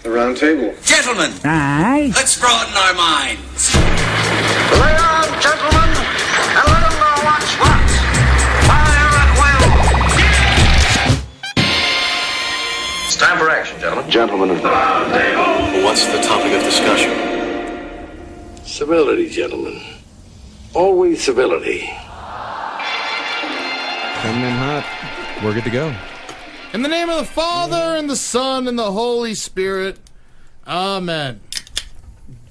The round table. Gentlemen, Aye. let's broaden our minds. Lay on, gentlemen, and let them know what's what. Fire at will. It's time for action, gentlemen. Gentlemen of the round table. What's the topic of discussion? Civility, gentlemen. Always civility. Coming in hot. We're good to go. In the name of the Father, and the Son, and the Holy Spirit. Amen.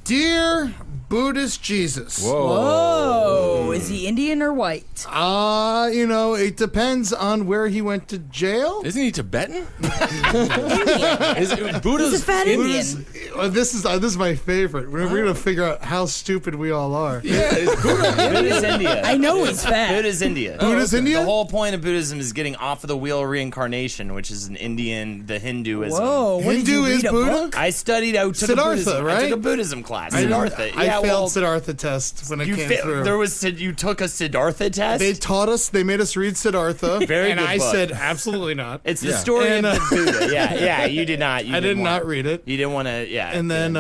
Dear Buddhist Jesus. Whoa. Is he Indian or white? It depends on where he went to jail. Isn't he Tibetan? Indian. Buddha's He's a fat Indian. This is my favorite. We're going to figure out how stupid we all are. Yeah, is Buddha's India. I know he's fat. Buddha's India. Buddha's India? The whole point of Buddhism is getting off of the wheel of reincarnation, which is an Indian, the Hinduism. Whoa, what did you Hindu read is a Buddha? book? I studied. I took Siddhartha, a Buddhism, right? I took a Buddhism class. Siddhartha. I failed Siddhartha test when it came through. You took a Siddhartha test? They made us read Siddhartha. Very and good I book. said, absolutely not. It's the story of the Buddha. Yeah, you did not. I did not read it. You didn't want to, yeah. And then,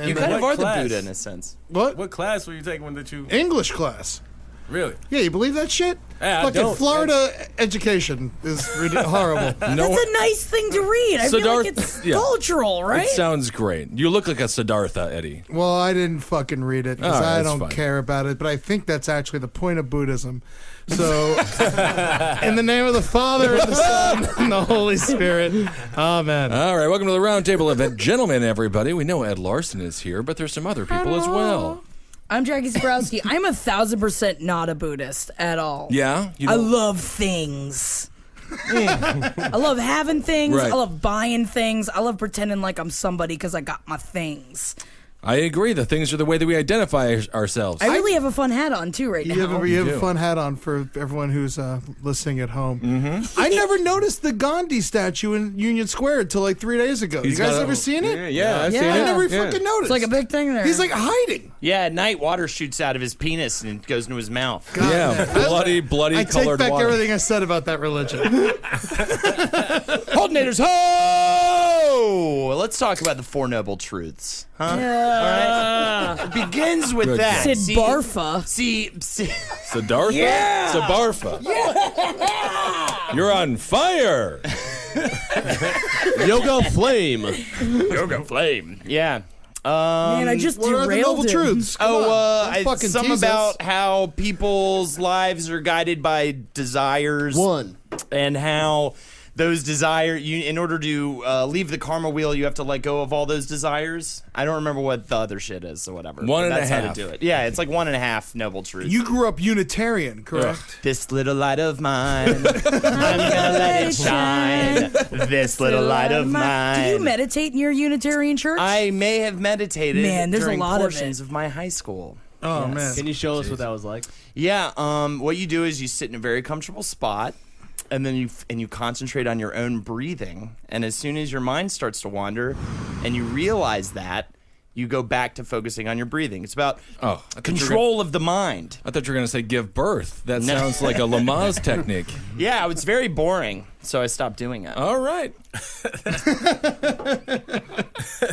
you kind of are the Buddha in a sense. What class were you taking that you... English class. Really? Yeah, you believe that shit? Yeah, I Fucking don't. Florida education is horrible. That's a nice thing to read. I feel like it's cultural, right? It sounds great. You look like a Siddhartha, Eddie. Well, I didn't fucking read it because right, I that's don't fine. care about it, but I think that's actually the point of Buddhism. So, in the name of the Father, and the Son, and the Holy Spirit, amen. All right, welcome to the Roundtable of Gentlemen, everybody. We know Ed Larson is here, but there's some other people as well. I'm Jackie Zebrowski. I'm 1,000% not a Buddhist at all. Yeah? I love things. I love having things. Right. I love buying things. I love pretending like I'm somebody because I got my things. I agree. The things are the way that we identify ourselves. I really have a fun hat on, too, right now. You have a fun hat on for everyone who's listening at home. Mm-hmm. I never noticed the Gandhi statue in Union Square until like 3 days ago. You guys ever seen it? Yeah, I've seen it. I never fucking noticed. It's like a big thing there. He's like hiding. Yeah, at night, water shoots out of his penis and it goes into his mouth. God, yeah, bloody I take colored back water. everything I said about that religion. Holdenators, ho! Let's talk about the Four Noble Truths. Huh? Yeah. All right. It begins with Good that. Sid See- Barfa. See, Siddhartha? Yeah! Sibarfa. You're on fire. Yoga Flame. Yoga Flame. Yeah. Man, I just What are the derailed noble him. truths? Come on, don't fucking some tease about us. how people's lives are guided by desires. One. And how those desires, in order to leave the karma wheel, you have to let go of all those desires. I don't remember what the other shit is or whatever. One and a That's how half. to do it. Yeah, it's like 1.5 noble truths. You grew up Unitarian, correct? This little light of mine, I'm gonna let it shine. This little light of mine. Do you meditate in your Unitarian church? I may have meditated Man, there's a during lot of portions of my high school. Oh, Yes. man. Can you show us what that was like? Yeah, what you do is you sit in a very comfortable spot, and then you concentrate on your own breathing. And as soon as your mind starts to wander, and you realize that, you go back to focusing on your breathing. It's about control of the mind. I thought you were going to say give birth. That sounds like a Lamaze technique. Yeah, it's very boring, so I stopped doing it. All right.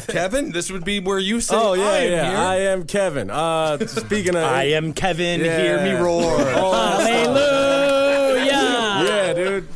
Kevin, this would be where you say, Oh, yeah, I am yeah. here. I am Kevin. Speaking of... I am Kevin, Yeah. hear me roar. Hallelujah! Yeah, dude.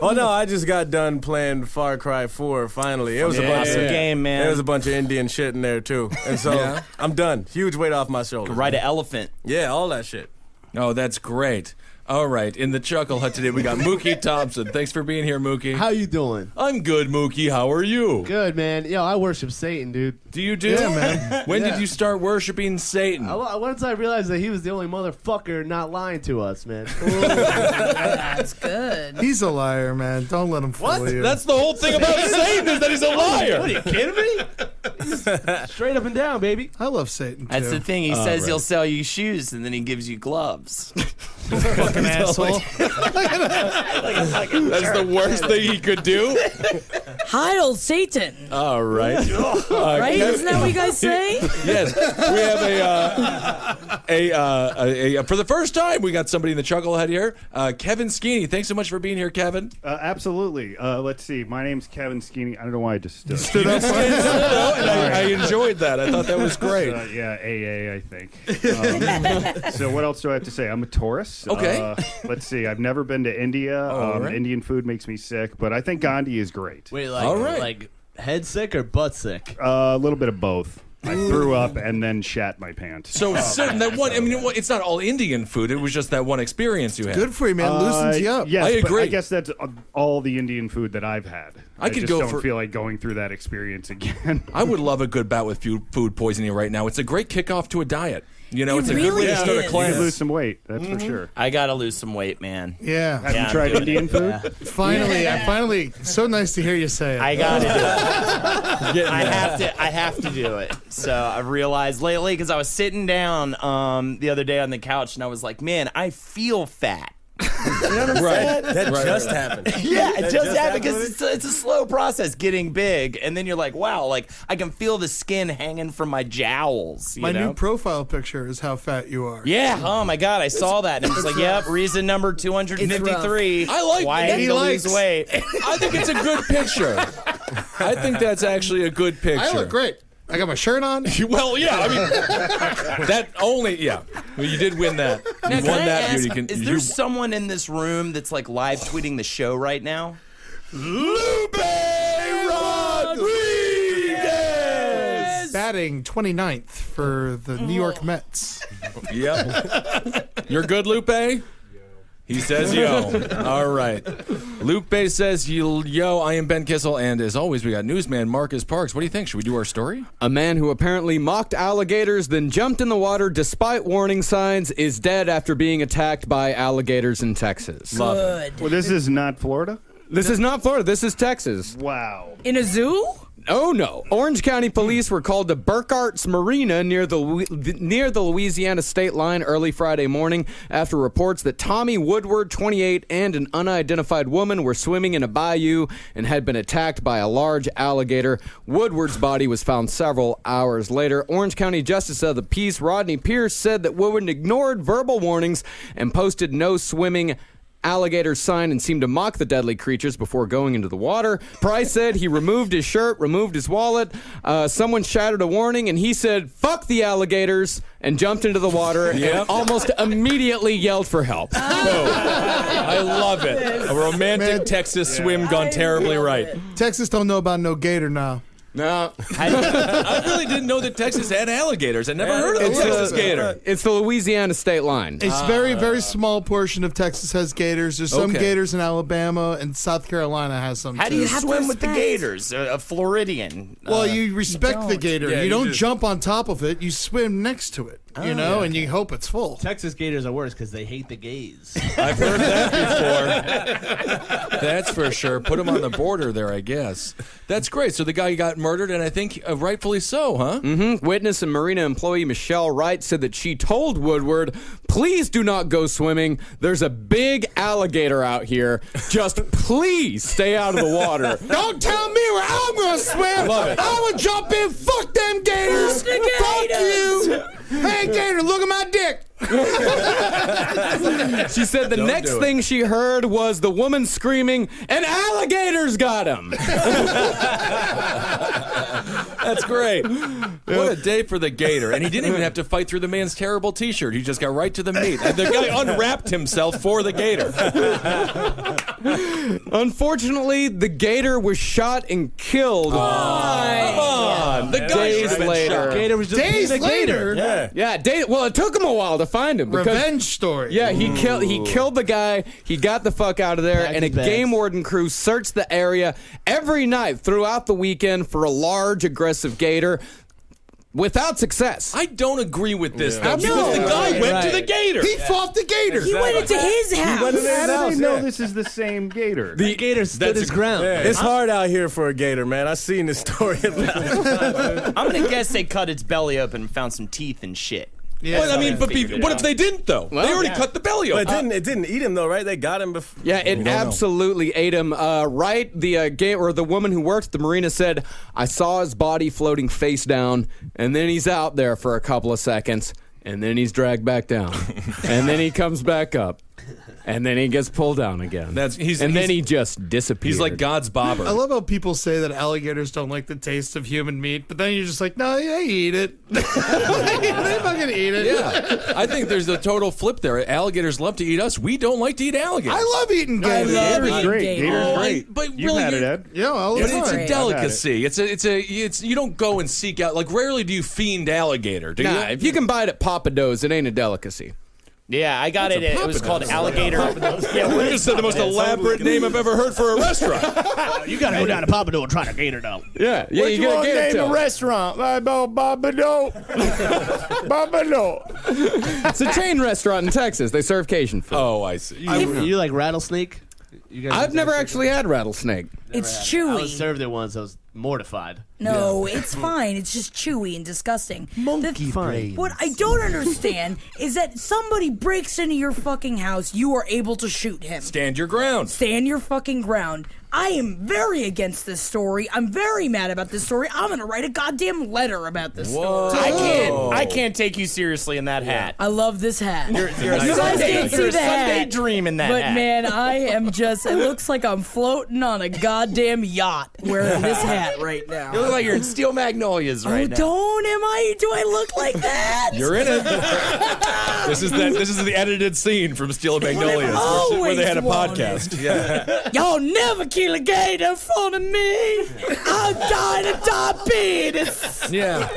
Oh, no, I just got done playing Far Cry 4, finally. It was a bunch of... game, man. There was a bunch of Indian shit in there, too. And so, Yeah. I'm done. Huge weight off my shoulders. Ride an elephant. Yeah, all that shit. Oh, that's great. All right, in the Chuckle Hut today, we got Mookie Thompson. Thanks for being here, Mookie. How you doing? I'm good, Mookie. How are you? Good, man. Yo, I worship Satan, dude. Do you do? Yeah, man. When Yeah. did you start worshiping Satan? Once I realized that he was the only motherfucker not lying to us, man. That's good. He's a liar, man. Don't let him fool you. That's the whole thing about Satan is that he's a liar. What, are you kidding me? Straight up and down, baby. I love Satan, too. That's the thing. He says right. he'll sell you shoes, and then he gives you gloves. Fucking asshole. That's the worst thing he could do. Heil Satan. All right. Right? Isn't that what you guys say? Yes, we have for the first time we got somebody in the chucklehead here. Kevin Skeeney, thanks so much for being here, Kevin. Absolutely. Let's see. My name's Kevin Skeeney. I don't know why I just Stood up. I enjoyed that. I thought that was great. yeah, AA, I think. So what else do I have to say? I'm a Taurus. Okay. Let's see. I've never been to India. right. Indian food makes me sick, but I think Gandhi is great. Wait, All right. like head sick or butt sick? A little bit of both. I threw up and then shat my pants. So that one, I mean, it's not all Indian food. It was just that one experience you had. Good for you, man. Loosens you up. Yes, I but agree. I guess that's all the Indian food that I've had. I could just go don't for- feel like going through that experience again. I would love a good bout with food poisoning right now. It's a great kickoff to a diet. You know, It it's a good really way to start a is. You class. lose some weight, that's for sure. I gotta lose some weight, man. Yeah. Have Yeah, you tried I'm doing Indian food? Finally, so nice to hear you say it. I gotta do it. I have to do it. So I've realized lately, because I was sitting down the other day on the couch and I was like, man, I feel fat. You know what I'm saying? That just happened. Yeah, it That just happened happened because it's a slow process getting big, and then you're like, wow, like I can feel the skin hanging from my jowls. You My know? new profile picture is how fat you are. Yeah. Oh my God, I saw that, and it was like, yep, reason number 253. I like why I that. need He to likes. lose weight. I think it's a good picture. I think that's actually a good picture. I look great. I got my shirt on. Well, yeah, I mean, Well, you did win that. You Now, won can I that ask, beauty. is there someone in this room that's like live tweeting the show right now? Lupe Rodriguez! Batting 29th for the New York Mets. Yep. You're good, Lupe? He says yo. All right. Lupe says yo. I am Ben Kissel, and as always, we got newsman Marcus Parks. What do you think? Should we do our story? A man who apparently mocked alligators, then jumped in the water despite warning signs, is dead after being attacked by alligators in Texas. Love it. Well, this is not Florida? This is not Florida. This is Texas. Wow. In a zoo? Oh no! Orange County police were called to Burkhart's Marina near the Louisiana state line early Friday morning after reports that Tommy Woodward, 28, and an unidentified woman were swimming in a bayou and had been attacked by a large alligator. Woodward's body was found several hours later. Orange County Justice of the Peace Rodney Pierce said that Woodward ignored verbal warnings and posted no swimming alligator sign and seemed to mock the deadly creatures before going into the water. Price said he removed his shirt, removed his wallet. Someone shouted a warning, and he said, "Fuck the alligators," and jumped into the water and almost immediately yelled for help. I love it. A romantic Texas swim gone terribly right. Texas don't know about no gator now. No. I really didn't know that Texas had alligators. I never heard of the Texas gator. It's the Louisiana state line. It's very small portion of Texas has gators. There's some Okay. gators in Alabama, and South Carolina has some. How do too. you have to swim with the respect. gators? A Floridian. Well, you respect the don't. gator. Yeah, you you don't just- jump on top of it. You swim next to it. You know, and you hope it's full. Texas Gators are worse because they hate the gays. I've heard that before. That's for sure. Put him on the border there, I guess. That's great. So the guy got murdered, and I think rightfully so, huh? Mm-hmm. Witness and marina employee Michelle Wright said that she told Woodward, "Please do not go swimming. There's a big alligator out here. Just please stay out of the water." Don't tell me where I'm going to swim. Love it. I would jump in. Fuck them gators. Fuck the Fuck gators. you. Hey, gator, look at my dick. She said the next do it. thing she heard was the woman screaming, "An alligator's got him!" That's great. What a day for the gator. And he didn't even have to fight through the man's terrible T-shirt. He just got right to the meat. And the guy unwrapped himself for the gator. Unfortunately, the gator was shot and killed. Come on. The guy Days should have been later. shot. Gator was just Days being a gator. later. Yeah, well, it took him a while to find him. Because, Revenge story. yeah, he killed the guy. He got the fuck out of there, Packed and a his bags. game warden crew searched the area every night throughout the weekend for a large, aggressive gator. Without success. I don't agree with this, though, No. because the guy went to the gator. He fought the gator. He went into his house. went into his How do house, they know yeah. this is the same gator? The gator stood That's his a- ground. It's hard out here for a gator, man. I seen this story about it. I'm gonna guess they cut its belly open and found some teeth and shit. Yeah. Well, I mean, but what if they didn't though? They already cut the belly But open. it didn't eat him though, right? They got him before. Yeah, it absolutely ate him. Right, the woman who works at the marina said, "I saw his body floating face down, and then he's out there for a couple of seconds, and then he's dragged back down, and then he comes back up." And then he gets pulled down again. Then he just disappears. He's like God's bobber. I love how people say that alligators don't like the taste of human meat, but then you're just like, no, they eat it. They fucking eat it. Yeah, I think there's a total flip there. Alligators love to eat us. We don't like to eat alligators. I love eating gators. Gator's great. Gator's great. But You've really, had it, Ed. Yeah, all the But time. it's a delicacy. It's you don't go and seek out. Like rarely do you fiend alligator. Do you? Nah, if you can buy it at Papa Do's, it ain't a delicacy. Yeah, I got it. It was called alligator. Yeah, You just said the most elaborate name I've ever heard for a restaurant. You gotta go down to Papa Dough and try to gator though. Yeah, you get a gator tail. restaurant? Baba Do. Baba Do. It's a chain restaurant in Texas. They serve Cajun food. Oh, I see. You like rattlesnake? You guys I've never actually had rattlesnake. It's I chewy. was served it once. I was mortified. No, it's fine. It's just chewy and disgusting. Fine. What I don't understand is that somebody breaks into your fucking house, you are able to shoot him. Stand your ground. Stand your fucking ground. I am very against this story. I'm very mad about this story. I'm gonna write a goddamn letter about this story. I can't take you seriously in that hat. I love this hat. You're a You guys can't see Sunday the hat, dream in that but hat. man, I am just. It looks like I'm floating on a goddamn yacht wearing this hat right now. You look like you're in Steel Magnolias right now. Don't am I? Do I look like that? You're in it. This is the edited scene from Steel Magnolias where they had a Always podcast. Yeah. Y'all never kill a gator in front of me. I'm dying of diabetes. Yeah.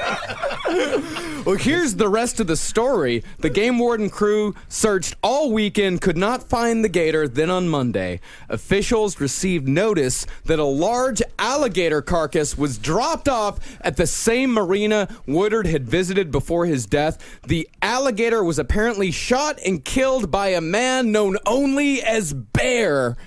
Well, here's the rest of the story. The game warden crew searched all weekend, could not find the gator. Then on Monday, officials received notice that a large alligator carcass was dropped off at the same marina Woodard had visited before his death. The alligator was apparently shot and killed by a man known only as Bear.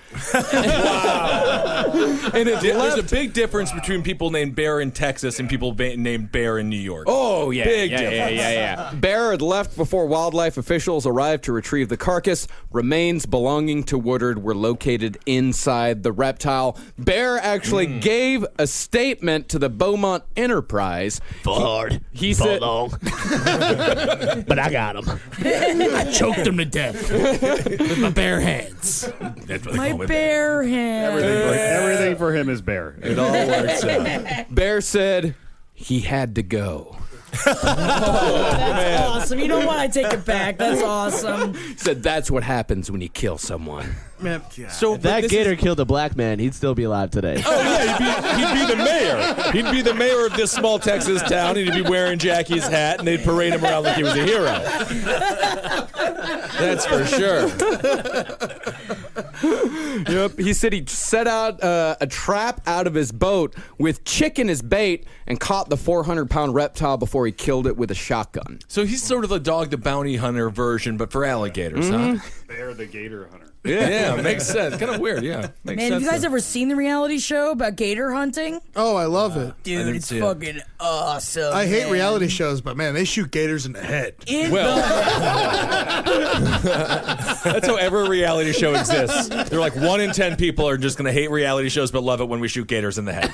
And There's a big difference between people named Bear in Texas and people named Bear in New York. Oh, yeah. Big yeah, difference. yeah. Bear had left before wildlife officials arrived to retrieve the carcass. Remains belonging to Woodard were located inside the reptile. Bear actually gave a statement to the Beaumont Enterprise. Hard. He said, long. But I got him. I choked him to death with my bare hands. That's what they My call it. bare hand. Everything for him is Bear. It all works out. Bear said he had to go. That's awesome. You know what? I take it back. That's awesome. He said that's what happens when you kill someone. Man, So If that gator killed a black man, he'd still be alive today. Oh yeah, he'd be the mayor. He'd be the mayor of this small Texas town, and he'd be wearing Jackie's hat, and they'd parade him around like he was a hero. That's for sure. Yep. He said he set out a trap out of his boat with chicken as bait and caught the 400-pound reptile before he killed it with a shotgun. So he's sort of the Dog the Bounty Hunter version, but for alligators, huh? Bear the gator hunter. Yeah, makes sense. Kind of weird, yeah. Makes Man, have sense. you guys ever seen the reality show about gator hunting? Oh, I love it. Dude, didn't it's see it. fucking awesome. I hate man. reality shows, but man, they shoot gators in the head. That's how every reality show exists. They're like 1 in 10 people are just going to hate reality shows but love it when we shoot gators in the head.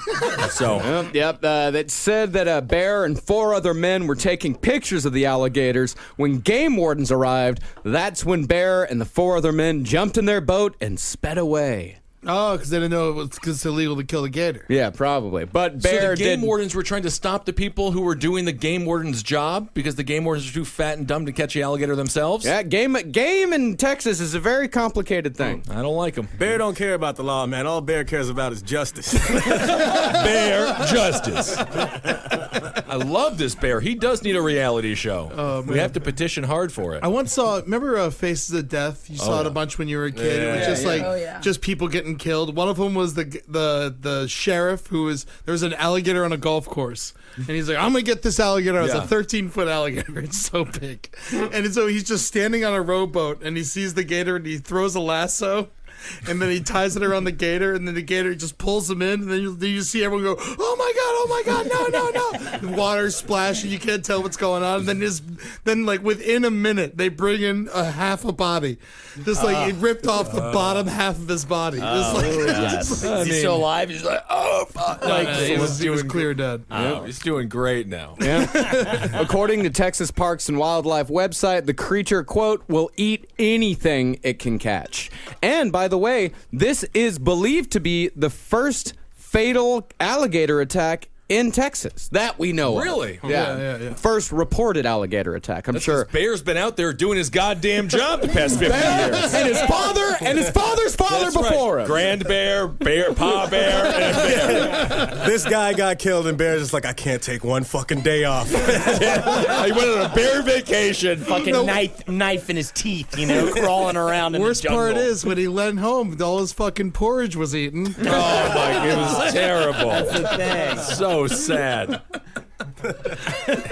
So, Yep. That said that Bear and 4 other men were taking pictures of the alligators. When game wardens arrived, that's when Bear and the 4 other men jumped in their boat and sped away. Oh, because they didn't know it was because it's illegal to kill the gator. Yeah, probably. But so Bear the game did. wardens were trying to stop the people who were doing the game warden's job because the game wardens are too fat and dumb to catch the alligator themselves? Yeah, game in Texas is a very complicated thing. I don't like them. Bear don't care about the law, man. All Bear cares about is justice. Bear justice. I love this Bear. He does need a reality show. Oh, We man. have to petition hard for it. I once saw, remember Faces of Death? You saw it yeah. a bunch when you were a kid. It was just like, just people getting killed. One of them was the sheriff who was, there was an alligator on a golf course. And he's like, I'm going to get this alligator. It's a 13-foot alligator. It's so big. And so he's just standing on a rowboat and he sees the gator and he throws a lasso. And then he ties it around the gator, and then the gator just pulls him in, and then you see everyone go, oh my God, no. And water splashing, you can't tell what's going on. And then like within a minute, they bring in a half a body, just like it ripped off the bottom half of his body. Is he still alive? He's like, oh fuck! He was clear dead. He's doing great now. Yeah. According to Texas Parks and Wildlife website, the creature, quote, will eat anything it can catch. And by the way, this is believed to be the first fatal alligator attack in Texas that we know Really? of. Yeah. First reported alligator attack. I'm sure. Bear's been out there doing his goddamn job the past 50 years. And his father and his father's father before him. Grand bear, pa bear, and bear. This guy got killed, and Bear's just like, I can't take one fucking day off. He went on a bear vacation. Fucking knife in his teeth, crawling around in the Worst jungle. part is when he went home, all his fucking porridge was eaten. Oh my, it was terrible. That's the thing. So sad.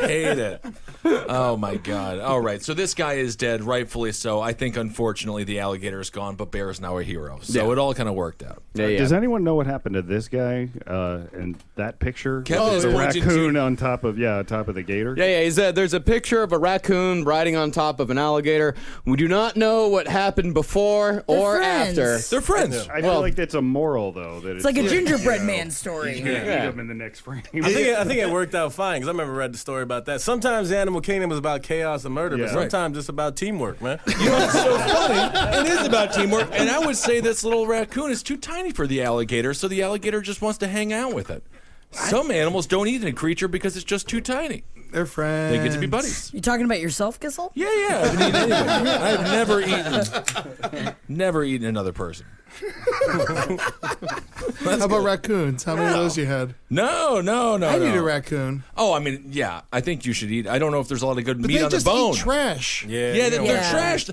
Hate it. Oh my God. All right. So this guy is dead, rightfully so. I think unfortunately the alligator is gone, but Bear is now a hero. So it all kind of worked out. Does anyone know what happened to this guy in that picture? Kevin is the pointing raccoon to- on top of the gator. There's a picture of a raccoon riding on top of an alligator. We do not know what happened before or friends. after. They're friends. I feel like that's a moral though. That It's like a gingerbread man story. He's gonna eat him in the next frame. I think it worked out fine because I remember read the story about that. Sometimes the Animal Kingdom was about chaos and murder, but Yeah. sometimes it's about teamwork, man. You know what's so funny? It is about teamwork. And I would say this little raccoon is too tiny for the alligator, so the alligator just wants to hang out with it. Some animals don't eat a creature because it's just too tiny. They're friends. They get to be buddies. You talking about yourself, Kissel? Yeah. I haven't eaten anybody. I've never eaten another person. How about raccoons? How many of those you had? No. I need a raccoon. Oh, I mean, yeah. I think you should eat. I don't know if there's a lot of good But meat they on the just bone. eat trash. Yeah, they're trash.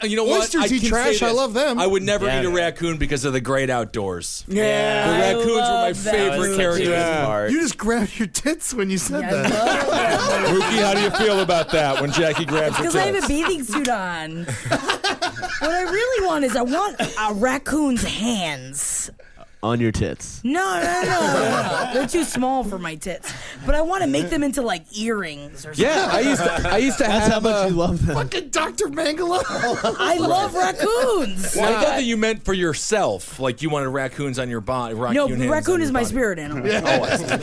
You know Oysters what? eat can trash. say I this. love them. I would never Yeah, eat a man. raccoon because of the great outdoors. Yeah. The raccoons were my love that. favorite characters. You just grabbed your tits when you said I that. love that. Mookie, how do you feel about that when Jackie grabs her Because I have a tits? bathing suit on. What I really want is I want a raccoon's hands. On your tits. No. They're too small for my tits. But I want to make them into like earrings or something. Yeah, I used to That's have how much you love them. Fucking Dr. Mangala. I love raccoons. Well, I thought that you meant for yourself, like you wanted raccoons on your body. No, raccoon is my spirit animal.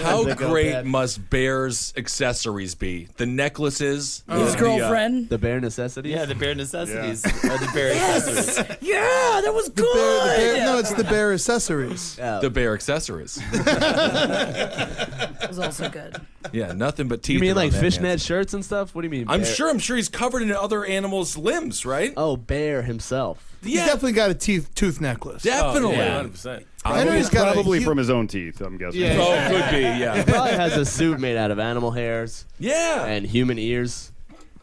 How great must Bear's accessories be? The necklaces, His girlfriend. The bare necessities? Yeah, the bare necessities. Or the bare accessories. Yeah, that was good. No, it's the bear accessories. the Bear accessories. That was also good. Yeah, nothing but teeth. You mean around like that fishnet man's- shirts and stuff? What do you mean? I'm bear? sure he's covered in other animals' limbs, right? Oh, Bear himself. He's definitely got a tooth necklace. Definitely. Oh, yeah, 100%. I know he's got Probably from his own teeth, I'm guessing. Yeah. Oh, could be, He yeah. probably has a suit made out of animal hairs Yeah. and human ears.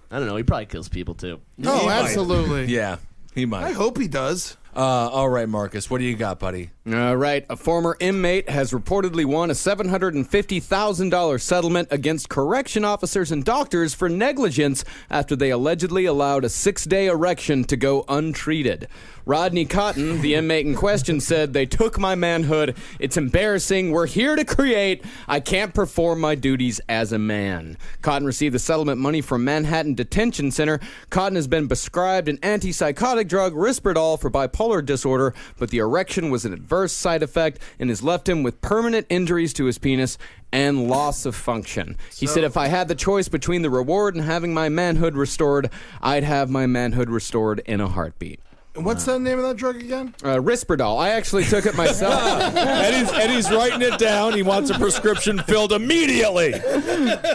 I don't know. He probably kills people too. Oh, absolutely. Yeah, he might. I hope he does. All right, Marcus, what do you got, buddy? All right. A former inmate has reportedly won a $750,000 settlement against correction officers and doctors for negligence after they allegedly allowed a 6-day erection to go untreated. Rodney Cotton, the inmate in question, said, "They took my manhood. It's embarrassing. We're here to create. I can't perform my duties as a man." Cotton received the settlement money from Manhattan Detention Center. Cotton has been prescribed an antipsychotic drug, Risperdal, for bipolar disorder, but the erection was an adverse side effect and has left him with permanent injuries to his penis and loss of function. He said, "If I had the choice between the reward and having my manhood restored, I'd have my manhood restored in a heartbeat." What's the name of that drug again? Risperdal. I actually took it myself. Eddie's writing it down. He wants a prescription filled immediately.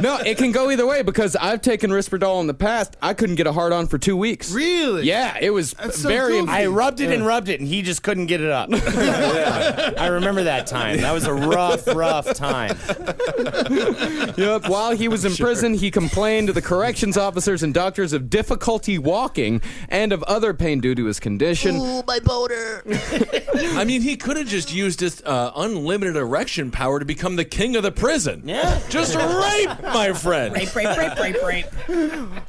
No, it can go either way because I've taken Risperdal in the past. I couldn't get a hard on for 2 weeks. Really? Yeah, it was so very. goofy. I rubbed it and rubbed it, and he just couldn't get it up. I remember that time. That was a rough time. Yep. While he was in prison, he complained to the corrections officers and doctors of difficulty walking and of other pain due to his condition. Ooh, my boner. I mean, he could have just used his unlimited erection power to become the king of the prison. Yeah. Just rape, my friend. Rape.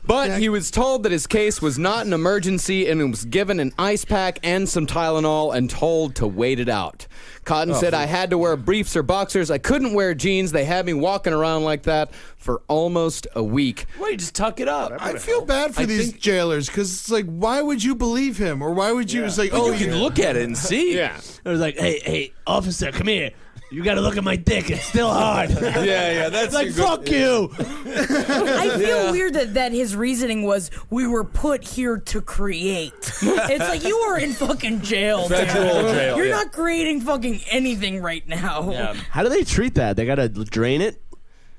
But he was told that his case was not an emergency and was given an ice pack and some Tylenol and told to wait it out. Cotton said, I had to wear briefs or boxers. I couldn't wear jeans. They had me walking around like that for almost a week. Wait, just tuck it up. I feel bad for these jailers because it's like, why would you believe him? Or why would you? It's like, you can look at it and see. Yeah. It was like, hey, officer, come here. You got to look at my dick. It's still hard. That's like, fuck you. I feel weird that his reasoning was, we were put here to create. It's like, you are in fucking jail. Federal jail. You're not creating fucking anything right now. Yeah. How do they treat that? They gotta drain it.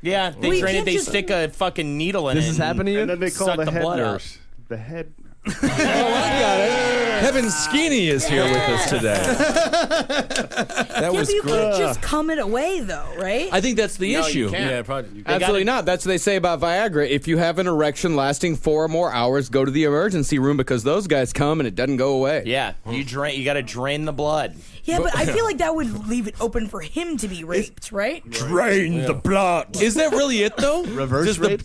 Yeah, they Well, you drain it. can't They just- stick a fucking needle in it. This is happening. And then they call suck the the head blood out. nurse. The head. I got it. Kevin Skeeny is here with us today. That Yeah, was but you great. can't just come it away, though, right? I think that's the issue. Yeah, probably. Absolutely not. That's what they say about Viagra. If you have an erection lasting 4 or more hours, go to the emergency room because those guys come and it doesn't go away. Yeah, you got to drain the blood. Yeah, but I feel like that would leave it open for him to be raped, right? Drain the blood. Is that really it though? Reverse Does the rape?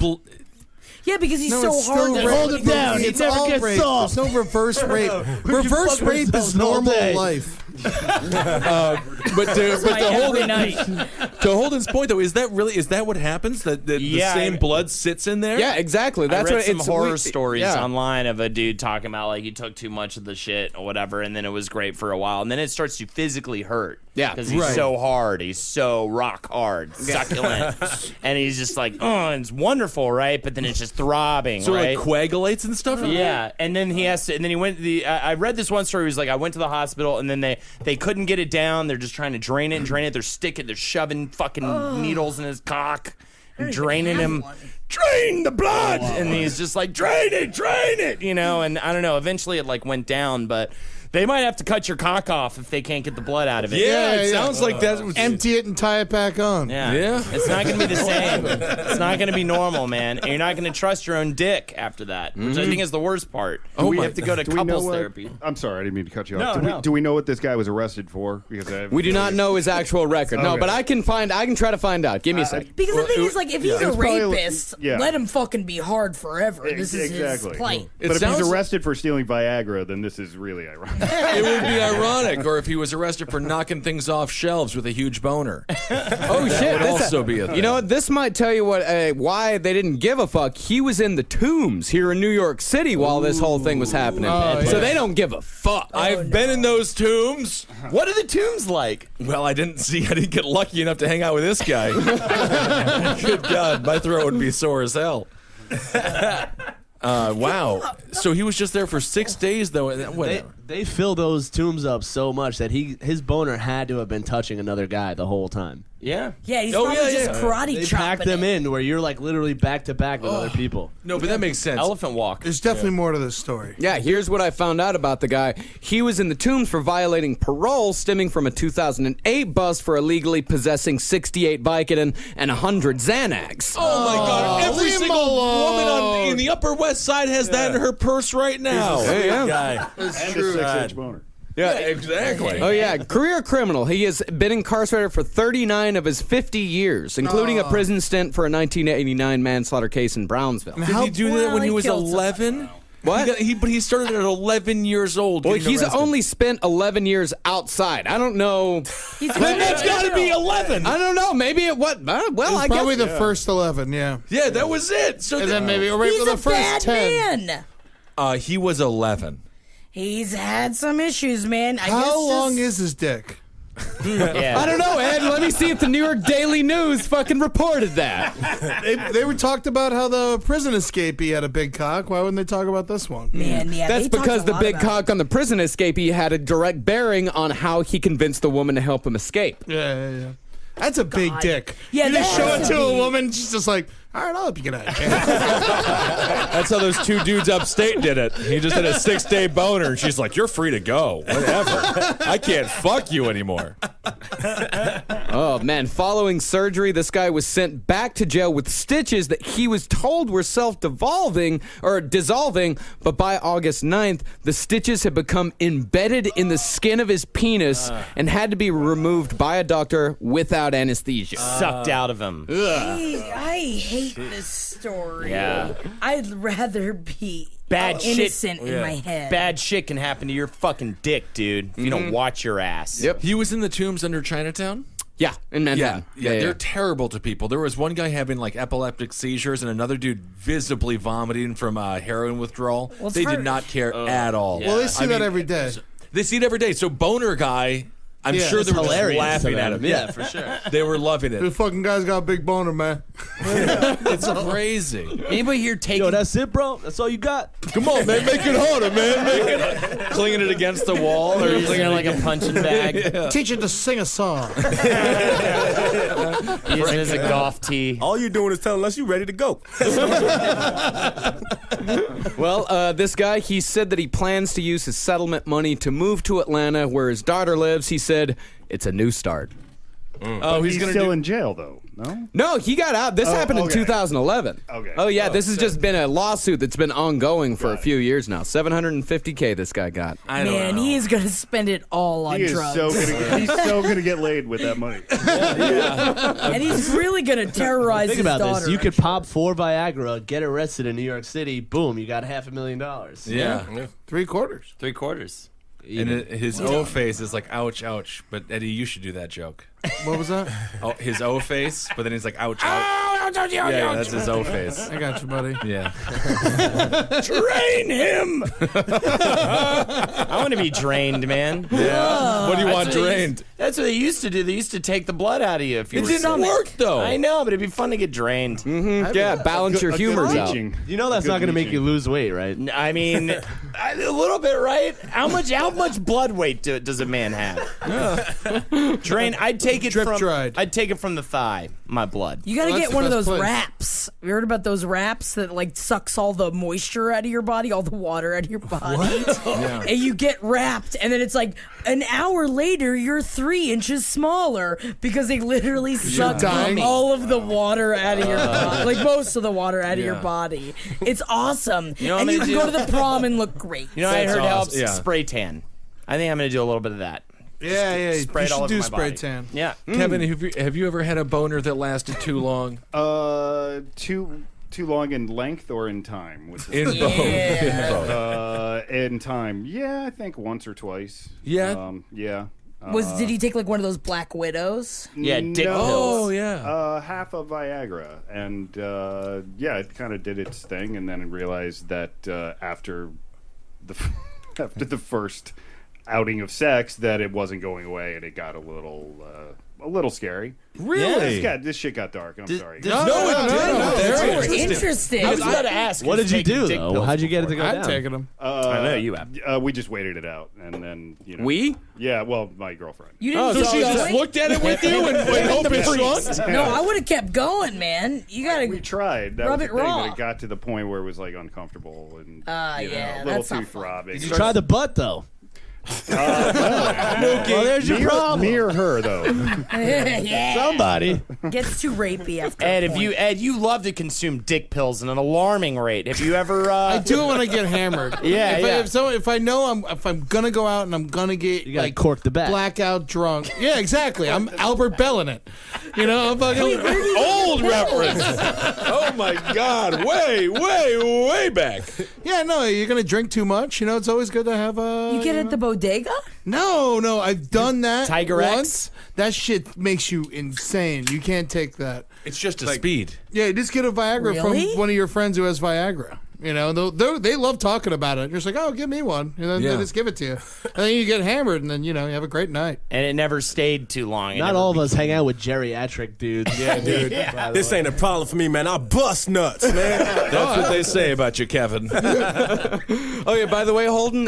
Yeah, because he's No, so it's hard. still to rape. Hold it down. It It's never all gets rape. soft. There's no reverse rape. Reverse fuck rape yourself is all normal day. life. But like every night. to Holden's point though, is that what happens? That the Yeah, same blood sits in there? Yeah, exactly. That's I read what some it's horror stories yeah. online of a dude talking about like he took too much of the shit or whatever, and then it was great for a while, and then it starts to physically hurt. Yeah, because he's so hard, he's so rock hard, succulent, and he's just like, oh, it's wonderful, right? But then it's just throbbing, So right? it like coagulates and stuff. Yeah, and then he has to, and then he went to the. I read this one story. He was like, I went to the hospital, and then they couldn't get it down. They're just trying to drain it and drain it. They're shoving fucking needles in his cock, and draining him. Drain the blood, and he's just like, drain it, you know. And I don't know. Eventually, it like went down, but. They might have to cut your cock off if they can't get the blood out of it. Yeah, it sounds like that. Empty it and tie it back on. Yeah. It's not going to be the same. It's not going to be normal, man. And you're not going to trust your own dick after that, which I think is the worst part. We have to go to Do we know couples what- therapy. I'm sorry, I didn't mean to cut you No, off. no. Do we know what this guy was arrested for? Because We do not know his actual record. No, Okay. but I can try to find out. Give me a second. Because the thing is, like, if he's a It's probably- rapist, yeah. let him fucking be hard forever. This is exactly. his plight. It But if sounds- he's arrested for stealing Viagra, then this is really ironic. It would be ironic, or if he was arrested for knocking things off shelves with a huge boner. Oh shit! would also be a thing. You know what? This might tell you what why they didn't give a fuck. He was in the Tombs here in New York City while this whole thing was happening, so they don't give a fuck. I've been in those tombs. What are the tombs like? Well, I didn't get lucky enough to hang out with this guy. Good God, my throat would be sore as hell. Wow. So he was just there for 6 days, though. Whatever. They fill those tombs up so much that his boner had to have been touching another guy the whole time. Yeah. Yeah, he's probably just karate They chopping pack them it. in where you're like literally back to back with other people. No, but that makes sense. Elephant walk. There's definitely more to this story. Yeah, here's what I found out about the guy. He was in the Tombs for violating parole stemming from a 2008 bust for illegally possessing 68 Vicodin and 100 Xanax. Oh my God! Every leave him single woman alone. in the Upper West Side has that in her purse right now. Guy. And a 6-inch boner. Yeah, exactly. Oh, yeah. Career criminal. He has been incarcerated for 39 of his 50 years, including a prison stint for a 1989 manslaughter case in Brownsville. Did he do that when he was killed 11? What? But he started at 11 years old. Well, getting he's arrested. only spent 11 years outside. I don't know. Then that's got to be 11. I don't know. Maybe it what? Well, I guess. Probably the first 11, yeah. Yeah, that was it. So And then maybe right He's for the a first bad 10. man. he was 11. He's had some issues, man. I guess How just- long is his dick? Yeah. I don't know, Ed. Let me see if the New York Daily News fucking reported that. They were talked about how the prison escapee had a big cock. Why wouldn't they talk about this one? Man, yeah, That's they talked because a the lot big about cock on the prison escapee had a direct bearing on how he convinced the woman to help him escape. Yeah. That's a big dick. Yeah, you just that show has it to to a be- woman, she's just like, all right, I'll help you get out. That's how those two dudes upstate did it. He just had a 6-day boner, and she's like, "You're free to go. Whatever. I can't fuck you anymore." Oh, man. Following surgery, this guy was sent back to jail with stitches that he was told were dissolving, but by August 9th, the stitches had become embedded in the skin of his penis and had to be removed by a doctor without anesthesia. Sucked out of him. I hate this story. Yeah. I'd rather be Bad shit. innocent in my head. Bad shit can happen to your fucking dick, dude, if you don't watch your ass. Yep. He was in the tombs under Chinatown? Yeah, in Manhattan. Yeah, they're terrible to people. There was one guy having like epileptic seizures and another dude visibly vomiting from heroin withdrawal. Well, they did not care at all. Well, they see that every day. They see it every day. So Boner Guy, I'm sure they were just laughing at him. Yeah, for sure. They were loving it. This fucking guy's got a big boner, man. It's crazy. Anybody here taking? Yo, that's it, bro. That's all you got. Come on, man. Make it harder, man. Make it clinging it against the wall. Or using it like a punching bag. Teach it to sing a song. Using it as a golf tee. All you're doing is telling us you ready to go. Well, this guy, he said that he plans to use his settlement money to move to Atlanta where his daughter lives. He said it's a new start. Oh, he's still in jail, though, no? No, he got out. This happened in 2011. Okay. Oh, yeah, this has just been a lawsuit that's been ongoing for a few years now. $750K this guy got. Man, he is going to spend it all on He's drugs. so gonna get laid with that money. And he's really going to terrorize Think his about daughter. this. You could pop 4 Viagra, get arrested in New York City. Boom, you got $500,000. Yeah. $3/4. 3/4. And his O face is like, ouch, ouch. But Eddie, you should do that joke. What was that? Oh, his O face, but then he's like, ouch, ouch. Yeah, that's his O face. I got you, buddy. Yeah. Drain him! I want to be drained, man. Yeah. What do you want That's what they drained? That's what they used to do. They used to take the blood out of you if you It were didn't sick. work, though. I know, but it'd be fun to get drained. Yeah, balance your humors out. You know that's not going to make you lose weight, right? I mean, a little bit, right? How much blood weight does a man have? Drain. I'd take it Drip from. dried. I'd take it from the thigh. My blood. You got to Well, get that's one the of those best place. wraps. You heard about those wraps that like sucks all the moisture out of your body, all the water out of your body? Yeah. And you get wrapped, and then it's like an hour later, you're 3 inches smaller because they literally suck dying. all of the water out of your body, like most of the water out of your Yeah. body. It's awesome. You know what and I'm you gonna can go do? to the prom and look great. You know, what I That's heard helps awesome. Yeah. spray tan. I think I'm gonna do a little bit of that. Yeah. Spray You it all should over do my spray body. tan. Yeah. Kevin, have you ever had a boner that lasted too long? Too long in length or in time? In both. In both. In time. Yeah, I think once or twice. Yeah? Yeah. Did he take like one of those Black Widows? Yeah, dick no. pills. Oh, yeah. Half of Viagra, and yeah, it kind of did its thing, and then I realized that after the first outing of sex, that it wasn't going away, and it got a little scary. Really? This shit got dark. I'm sorry. No, it didn't. Very interesting. I was about to ask. What did you do, dick though? pills How'd you get it to go I've down? taken them. I know you have. We just waited it out, and then We? Yeah, well, my girlfriend. You didn't So keep she just going? looked at it with you and hope it shrunk? No, I would have kept going, man. You gotta. We tried. That Rub was it the thing, raw. but it got to the point where it was like uncomfortable and Yeah, a little that's too not fun. throbbing. You try the butt, though. well, there's your problem. Me or her, though. Yeah. Somebody. Gets too rapey after. Ed, you love to consume dick pills at an alarming rate. Have you ever? I do it when I get hammered. Yeah, If I know if I'm gonna go out and I'm gonna get You gotta cork the back. blackout drunk. Yeah, exactly. I'm Albert Bellin it. You know, I'm fucking Old reference. Oh, my God. Way back. Yeah, no, you're gonna drink too much. You know, it's always good to have a. You get at the bodega? No, I've done that Tiger X? once. That shit makes you insane. You can't take that. It's just a speed. Yeah, just get a Viagra Really? from one of your friends who has Viagra. You know, they love talking about it. You're just like, oh, give me one. And then they just give it to you. And then you get hammered, and then, you know, you have a great night. And it never stayed too long. It Not never all of us hang out with geriatric dudes. Yeah, dude. This ain't a problem for me, man. I bust nuts, man. That's what they say about you, Kevin. Oh, yeah, by the way, Holden,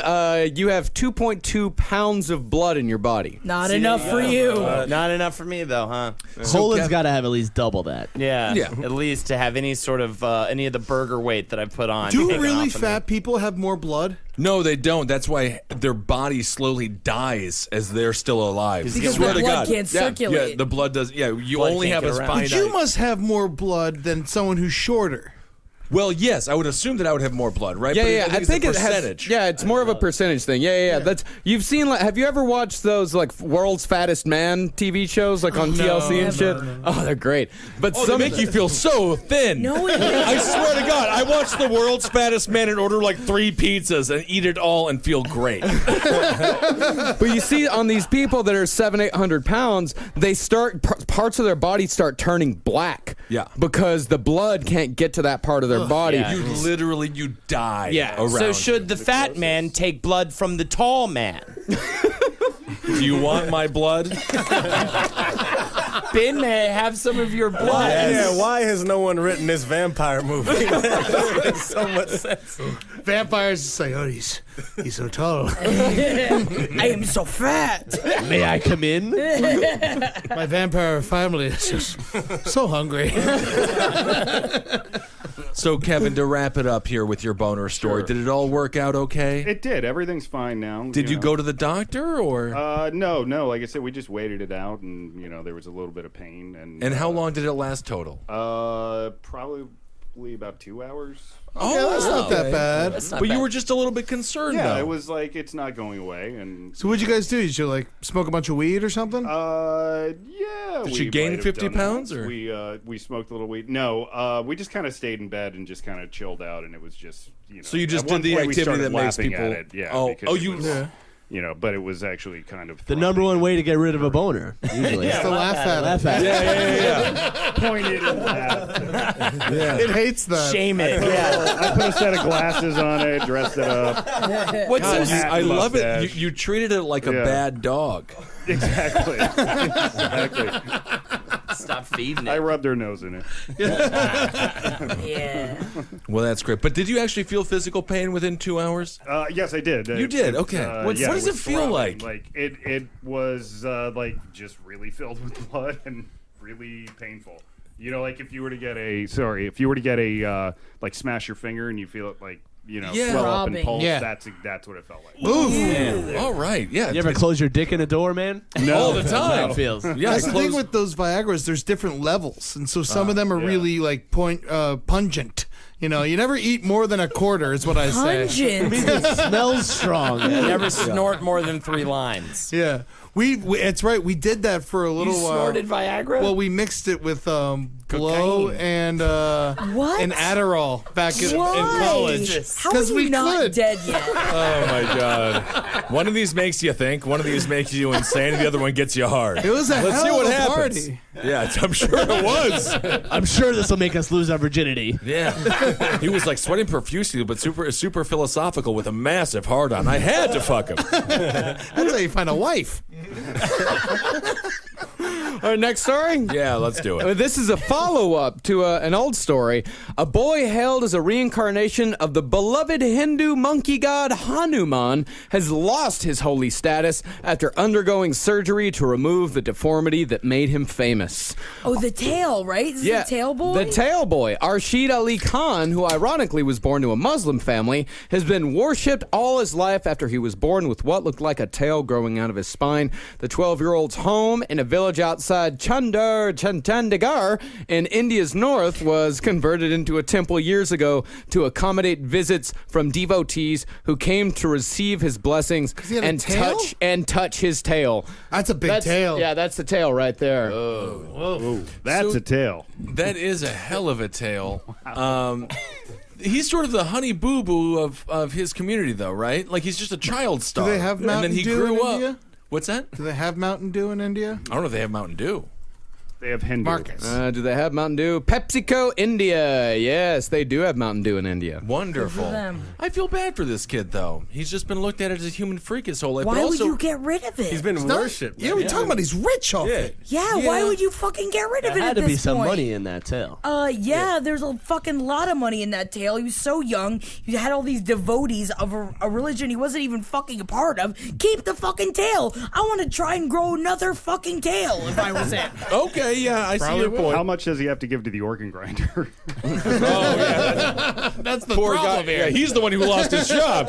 you have 2.2 pounds of blood in your body. Not enough for you. Not enough for me though, huh? Holden's got to have at least double that. Yeah. Yeah. At least to have any sort of any of the burger weight that I put on. Do taken really off of fat people have more blood? No, they don't. That's why their body slowly dies as they're still alive. Because Swear the to blood God. can't Yeah, circulate. Yeah, the blood does. Yeah, you Blood only can't have a get around. finite. But you must have more blood than someone who's shorter. Well, yes, I would assume that I would have more blood, right? Yeah, But yeah. I think it's a percentage. It's more of a percentage thing. Yeah. That's you've seen. Like, have you ever watched those like World's Fattest Man TV shows like on TLC and shit? No. Oh, they're great. But they make you feel so thin. No, I swear to God, I watched The World's Fattest Man and order like 3 pizzas and eat it all and feel great. But you see, on these people that are 700-800 pounds, they start parts of their body start turning black. Yeah, because the blood can't get to that part of their body. You literally die. Yeah. Around. So should the fat man take blood from the tall man? Do you want my blood? Ben, may I have some of your blood? Yeah, why has no one written this vampire movie? That makes so much sense. Vampires say, oh, he's so tall. I am so fat. May I come in? My vampire family is just so hungry. So, Kevin, to wrap it up here with your boner story, did it all work out okay? It did. Everything's fine now. Did you go to the doctor, or? No. Like I said, we just waited it out, and there was a little bit of pain. And how long did it last total? Probably about 2 hours. Oh, that's not that bad. But you were just a little bit concerned, Yeah, though. it was like it's not going away. And So what'd you guys do? Did you like smoke a bunch of weed or something? Yeah. Did she gain 50 pounds, or we smoked a little weed? No, we just kind of stayed in bed and just kind of chilled out, and it was just So you just at one did the point we activity started that makes laughing people. at it. Yeah. Oh, because it you. was, but it was actually kind of The number one way to get rid of a boner, usually. It's to laugh at it. Laugh at it. Yeah. pointed and laughed. It hates that. Shame it. Yeah. I put a set of glasses on it, dressed it up. What's God, this? I love it. mustache. You treated it like a bad dog. Exactly. Exactly. Stop feeding I it. rubbed her nose in it. Yeah. Well, that's great. But did you actually feel physical pain within 2 hours? Yes, I did. You did? Okay. What does it was feel throbbing. like? Like it was like just really filled with blood and really painful. Like if you were to get a like smash your finger and you feel it like swell up and Throbbing. pulse. Yeah. That's what it felt like. Oof. Man. All right. Yeah. You ever close your dick in a door, man? all the That's how time? it feels. Yeah. That's the thing with those Viagra's. There's different levels, and so some of them are really like pungent. You never eat more than a quarter, is what I say. Pungent. It smells strong. Never snort more than 3 lines. Yeah, we it's right. We did that for a little You while. snorted Viagra? Well, we mixed it with blow and What? and Adderall back in Why? college. How are 'Cause you we not could. dead yet? Oh my God! One of these makes you think. One of these makes you insane. And the other one gets you hard. It was a Let's see hell what of a happens. party. Yeah, I'm sure it was. I'm sure this will make us lose our virginity. Yeah, he was like sweating profusely, but super philosophical with a massive hard on. I had to fuck him. That's how you find a wife. All right, next story. Yeah, let's do it. This is a follow-up to an old story. A boy hailed as a reincarnation of the beloved Hindu monkey god Hanuman has lost his holy status after undergoing surgery to remove the deformity that made him famous. Oh, the tail, right? Is it the tail boy? The tail boy, Arshid Ali Khan, who ironically was born to a Muslim family, has been worshipped all his life after he was born with what looked like a tail growing out of his spine. The 12-year-old's home in a village outside Chandigarh in India's north was converted into a temple years ago to accommodate visits from devotees who came to receive his blessings he had a and tail? touch his tail. That's a big tail. Yeah, that's the tail right there. That's a tail. That is a hell of a tale. He's sort of the Honey Boo Boo of his community, though, right? Like he's just a child star. Do they have and Mountain then he Dew grew in up. India? What's that? Do they have Mountain Dew in India? I don't know if they have Mountain Dew. They have Hindu. Marcus. Do they have Mountain Dew? PepsiCo India. Yes, they do have Mountain Dew in India. Wonderful. Good for them. I feel bad for this kid, though. He's just been looked at as a human freak his whole life. Why but would also, you get rid of it? He's been worshipped. Yeah, we're talking about he's rich off it. Yeah, why would you fucking get rid of There it had at to this be some point? money in that tail. Yeah, there's a fucking lot of money in that tail. He was so young. He had all these devotees of a religion he wasn't even fucking a part of. Keep the fucking tail. I want to try and grow another fucking tail if I was him. Okay, yeah, I see your point. How much does he have to give to the organ grinder? That's the Poor guy. problem here. Yeah, he's the one who lost his job.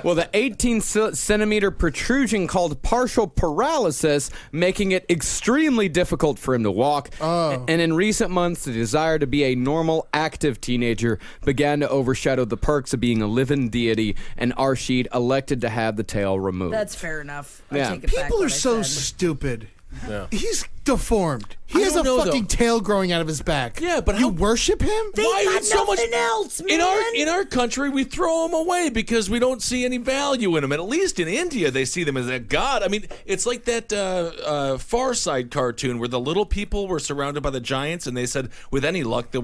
Well, the 18-centimeter protrusion called partial paralysis, making it extremely difficult for him to walk. Oh. And in recent months, the desire to be a normal, active teenager began to overshadow the perks of being a living deity, and Arshid elected to have the tail removed. That's fair enough. I Yeah. take it back People what are I so said. stupid. Yeah. He's deformed. He has a don't know, fucking though. tail growing out of his back. Yeah, but you how- worship him? They Why got it's so much nothing else, man. in our country? We throw them away because we don't see any value in them. And at least in India, they see them as a god. I mean, it's like that Far Side cartoon where the little people were surrounded by the giants, and they said, "With any luck, they'll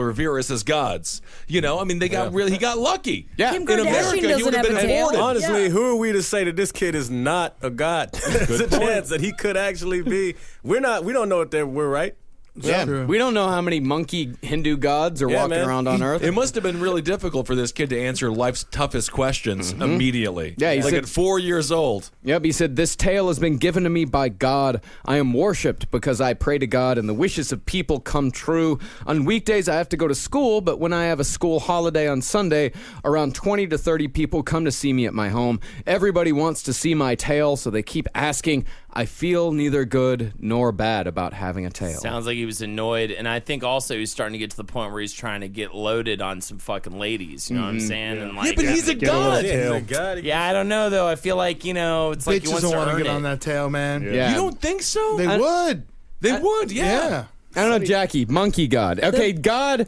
revere us as gods." You know, I mean, they got he got lucky. Yeah. Kim In Kardashian America, he doesn't would have have been a tail. awarded. Honestly, Yeah. who are we to say that this kid is not a god? There's a chance that he could actually be. We don't know if we're right. Yeah, True. we don't know how many monkey Hindu gods are Yeah, walking man. around on Earth. It must have been really difficult for this kid to answer life's toughest questions immediately. Yeah, he like said- at 4 years old. Yep, he said, "This tail has been given to me by God. I am worshipped because I pray to God and the wishes of people come true. On weekdays, I have to go to school, but when I have a school holiday on Sunday, around 20 to 30 people come to see me at my home. Everybody wants to see my tail, so they keep asking. I feel neither good nor bad about having a tail." Sounds like he was annoyed, and I think also he's starting to get to the point where he's trying to get loaded on some fucking ladies. You know what I'm saying? And like, but he's a god. Yeah, he's a god. yeah, I don't know though. I feel like it's like he Bitches wants don't to want to earn get it. on that tail, man. Yeah. You don't think so? They would. They would, Yeah. I don't know, Jackie, monkey god. Okay, God,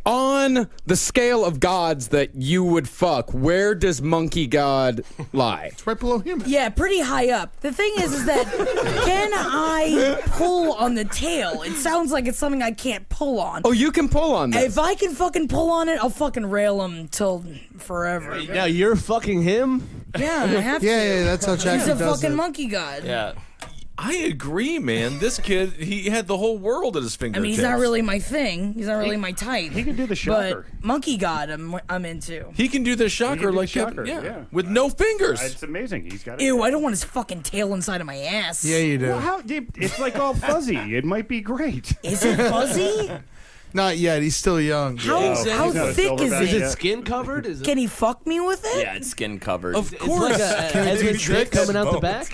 on the scale of gods that you would fuck, where does monkey god lie? It's right below him. Yeah, pretty high up. The thing is that can I pull on the tail? It sounds like it's something I can't pull on. Oh, you can pull on this. If I can fucking pull on it, I'll fucking rail him till forever. Now you're fucking him? Yeah, I have to. Yeah, that's how Jackie He's a does fucking it. monkey god. Yeah. I agree, man. This kid, he had the whole world at his I fingertips. mean, he's not really my thing. He's not really my type. He can do the shocker. But monkey god, I'm into. He can do the shocker do the like shocker, yeah. with no fingers. It's amazing. He's got it. Ew, I don't want his fucking tail inside of my ass. Yeah, you do. Well, it's like all fuzzy. It might be great. Is it fuzzy? Not yet. He's still young. How He's not a thick is silverback it? Is it skin covered? Is it? Can he fuck me with it? Yeah, it's skin covered. Of It's course. like a Ezra trick coming out the back?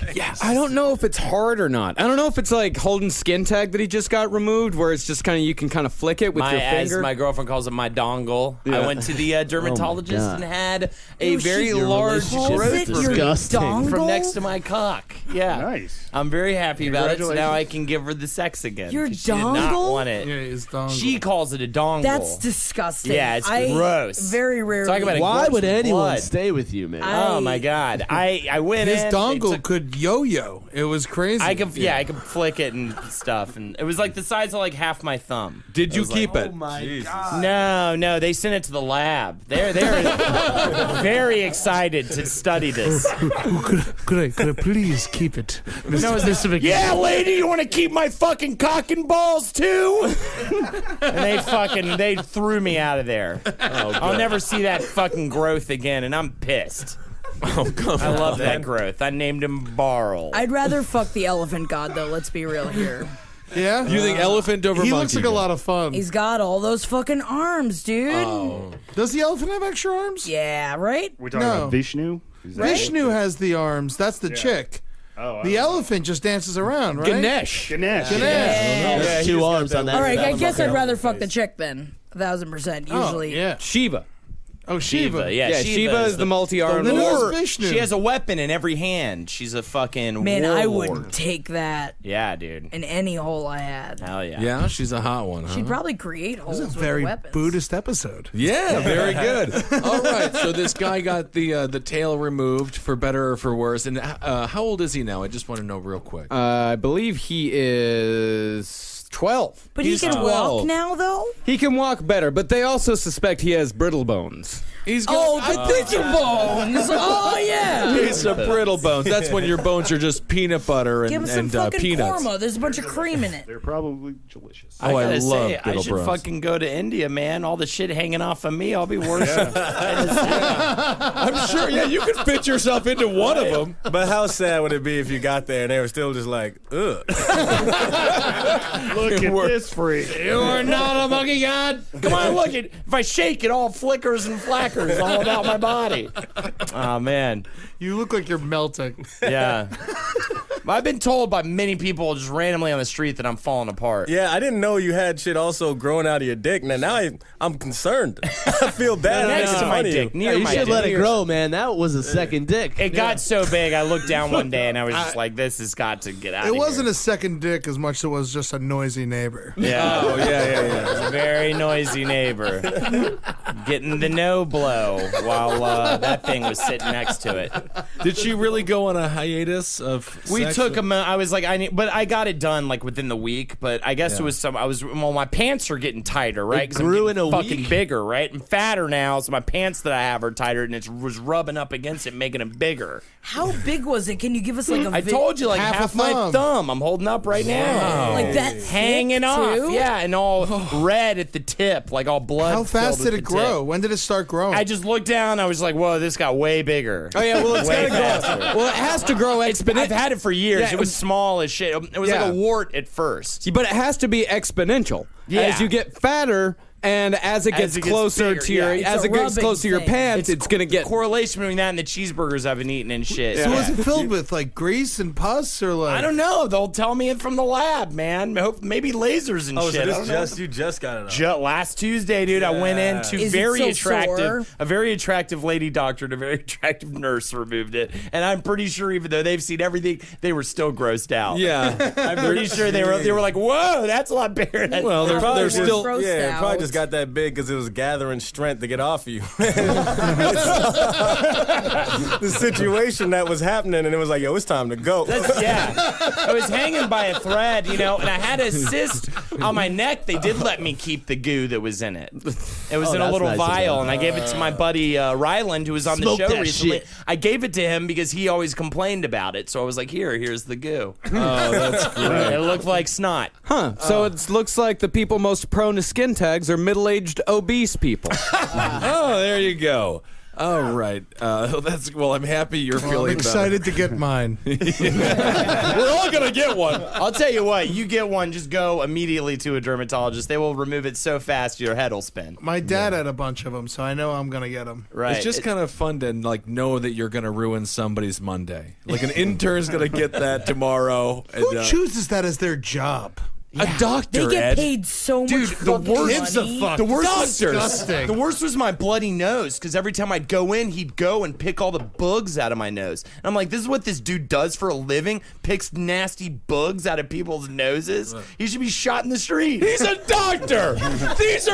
I don't know if it's hard or not. I don't know if it's like Holden's skin tag that he just got removed, where it's just kind of you can kind of flick it with your as finger. my girlfriend calls it, my dongle. I went to the dermatologist God. and had a Oh, very your large Calls growth it removed your Disgusting. dongle? from next to my cock. Yeah. Nice. I'm very happy about it. So now Congratulations. I can give her the sex again. Your 'cause she did not dongle? want it. Yeah, his dongle. She calls it a dongle. That's disgusting. Yeah, it's I gross. Very rarely. Talk about a Why corpse would with anyone blood. stay with you, man? Oh my god! I went His in. dongle they took- could yo-yo. It was crazy. I could I could flick it and stuff, and it was like the size of like half my thumb. Did you was like, keep it? my God. No, they sent it to the lab. They're very excited to study this. Could I please keep it? Yeah, lady, you want to keep my fucking cock and balls too? And they threw me out of there. I'll never see that fucking growth again, and I'm pissed. Oh, come I on. love that growth. I named him Barl. I'd rather fuck the elephant god, though. Let's be real here. Yeah. You think elephant over He monkey? looks like a lot of fun. He's got all those fucking arms, dude. Does the elephant have extra arms? Yeah, right? We're talking No. about Vishnu. Is that Vishnu has the arms. That's the chick. Oh, The elephant just dances around, right? Ganesh. Ganesh. Ganesh. Two arms on that. All right, I guess I'd rather fuck the chick then. 1,000%. Usually. Oh, yeah. Shiva. Oh, Shiva. Yeah, Shiva is the multi-armed. The Or Lord Vishnu. she has a weapon in every hand. She's a fucking Man, I would warlord. take that Yeah, dude. in any hole I had. Hell yeah. Yeah, she's a hot one, huh? She'd probably create holes This is a with very weapons. Buddhist episode. Yeah, very good. All right, so this guy got the tail removed for better or for worse. And how old is he now? I just want to know real quick. I believe he is 12. But He's he can 12. walk now, though? He can walk better, but they also suspect he has brittle bones. He's Oh, got the brittle bones! Oh, yeah! He's a brittle bones. That's when your bones are just peanut butter Give him some and fucking peanuts. korma. There's a bunch of cream in it. They're probably delicious. Oh, I gotta love say, I brittle should bones. fucking go to India, man. All the shit hanging off of me, I'll be worshipped. I'm sure. Yeah, you could fit yourself into one of them. But how sad would it be if you got there and they were still just like, ugh? Look at this freak. You are not a monkey god. Come on, look it. If I shake, it all flickers and flackers all about my body. Oh man, you look like you're melting. Yeah. I've been told by many people just randomly on the street that I'm falling apart. Yeah, I didn't know you had shit also growing out of your dick. Now I'm concerned. I feel bad. Next to my dick, near you my should dick. let it grow, man. That was a second dick. It got so big, I looked down one day and I was just like, "This has got to get out." It wasn't a second dick as much as it was just a noisy neighbor. Yeah. Oh yeah. It was a very noisy neighbor getting the no blow while that thing was sitting next to it. Did she really go on a hiatus of? We sex? took a. I was like, but I got it done like within the week. But I guess it was some. Well, my pants are getting tighter, right? It grew in a fucking week? bigger, right? I'm fatter now, so my pants that I have are tighter, and it was rubbing up against it, making them bigger. How big was it? Can you give us like a? I told you, like half a my thumb. thumb. I'm holding up right now. Like that Hanging thick, off, too? yeah, and all red at the tip, like all blood. How fast filled did at it the grow? tip. When did it start growing? I just looked down. I was like, "Whoa, this got way bigger." Oh yeah, well it's Way gotta faster. grow. Well, it has to grow I've exponentially. had it for years. Yeah, it was small as shit. It was Yeah. like a wart at first. But it has to be exponential. Yeah. As you get fatter and as it gets closer bigger, to your yeah. as It's a it gets rubbing closer to your thing. pants, it's gonna get Correlation between that and the cheeseburgers I've been eating and shit. So was it filled with like grease and pus or like? I don't know. They'll tell me it from the lab, man. Maybe lasers and Oh, shit. so you just got it up. Last Tuesday, dude, I went in to Is it very so attractive, sore? a very attractive lady doctor and a very attractive nurse removed it. And I'm pretty sure even though they've seen everything, they were still grossed out. Yeah. I'm pretty sure they were like, "Whoa, that's a lot bigger." Well, they're Probably still. grossed it probably out. just got that big because it was gathering strength to get off of you. The situation that was happening, and it was like, yo, it's time to go. I was hanging by a thread, and I had a cyst on my neck. They did let me keep the goo that was in it. It was in a that's little nice of vial, them. and I gave it to my buddy Ryland, who was on the Smoke show that recently. shit. I gave it to him because he always complained about it. So I was like, here's the goo. Oh, that's great. It looked like snot. Huh. So it looks like the people most prone to skin tags are middle-aged obese people. Oh, there you go. All right. I'm happy you're I'm feeling excited to get mine. better. We're all gonna get one. I'll tell you what, you get one, just go immediately to a dermatologist. They will remove it so fast your head will spin. My dad had a bunch of them, so I know I'm gonna get them. Right. It's just kind of fun to know that you're gonna ruin somebody's Monday. Like an intern's gonna get that tomorrow. Who And, chooses that as their job? a doctor, They get Ed. paid so much Dude, the fucking worst- money. The worst was Disgusting. The worst was my bloody nose, because every time I'd go in, he'd go and pick all the bugs out of my nose. And I'm like, this is what this dude does for a living? Picks nasty bugs out of people's noses? He should be shot in the street. He's a doctor. These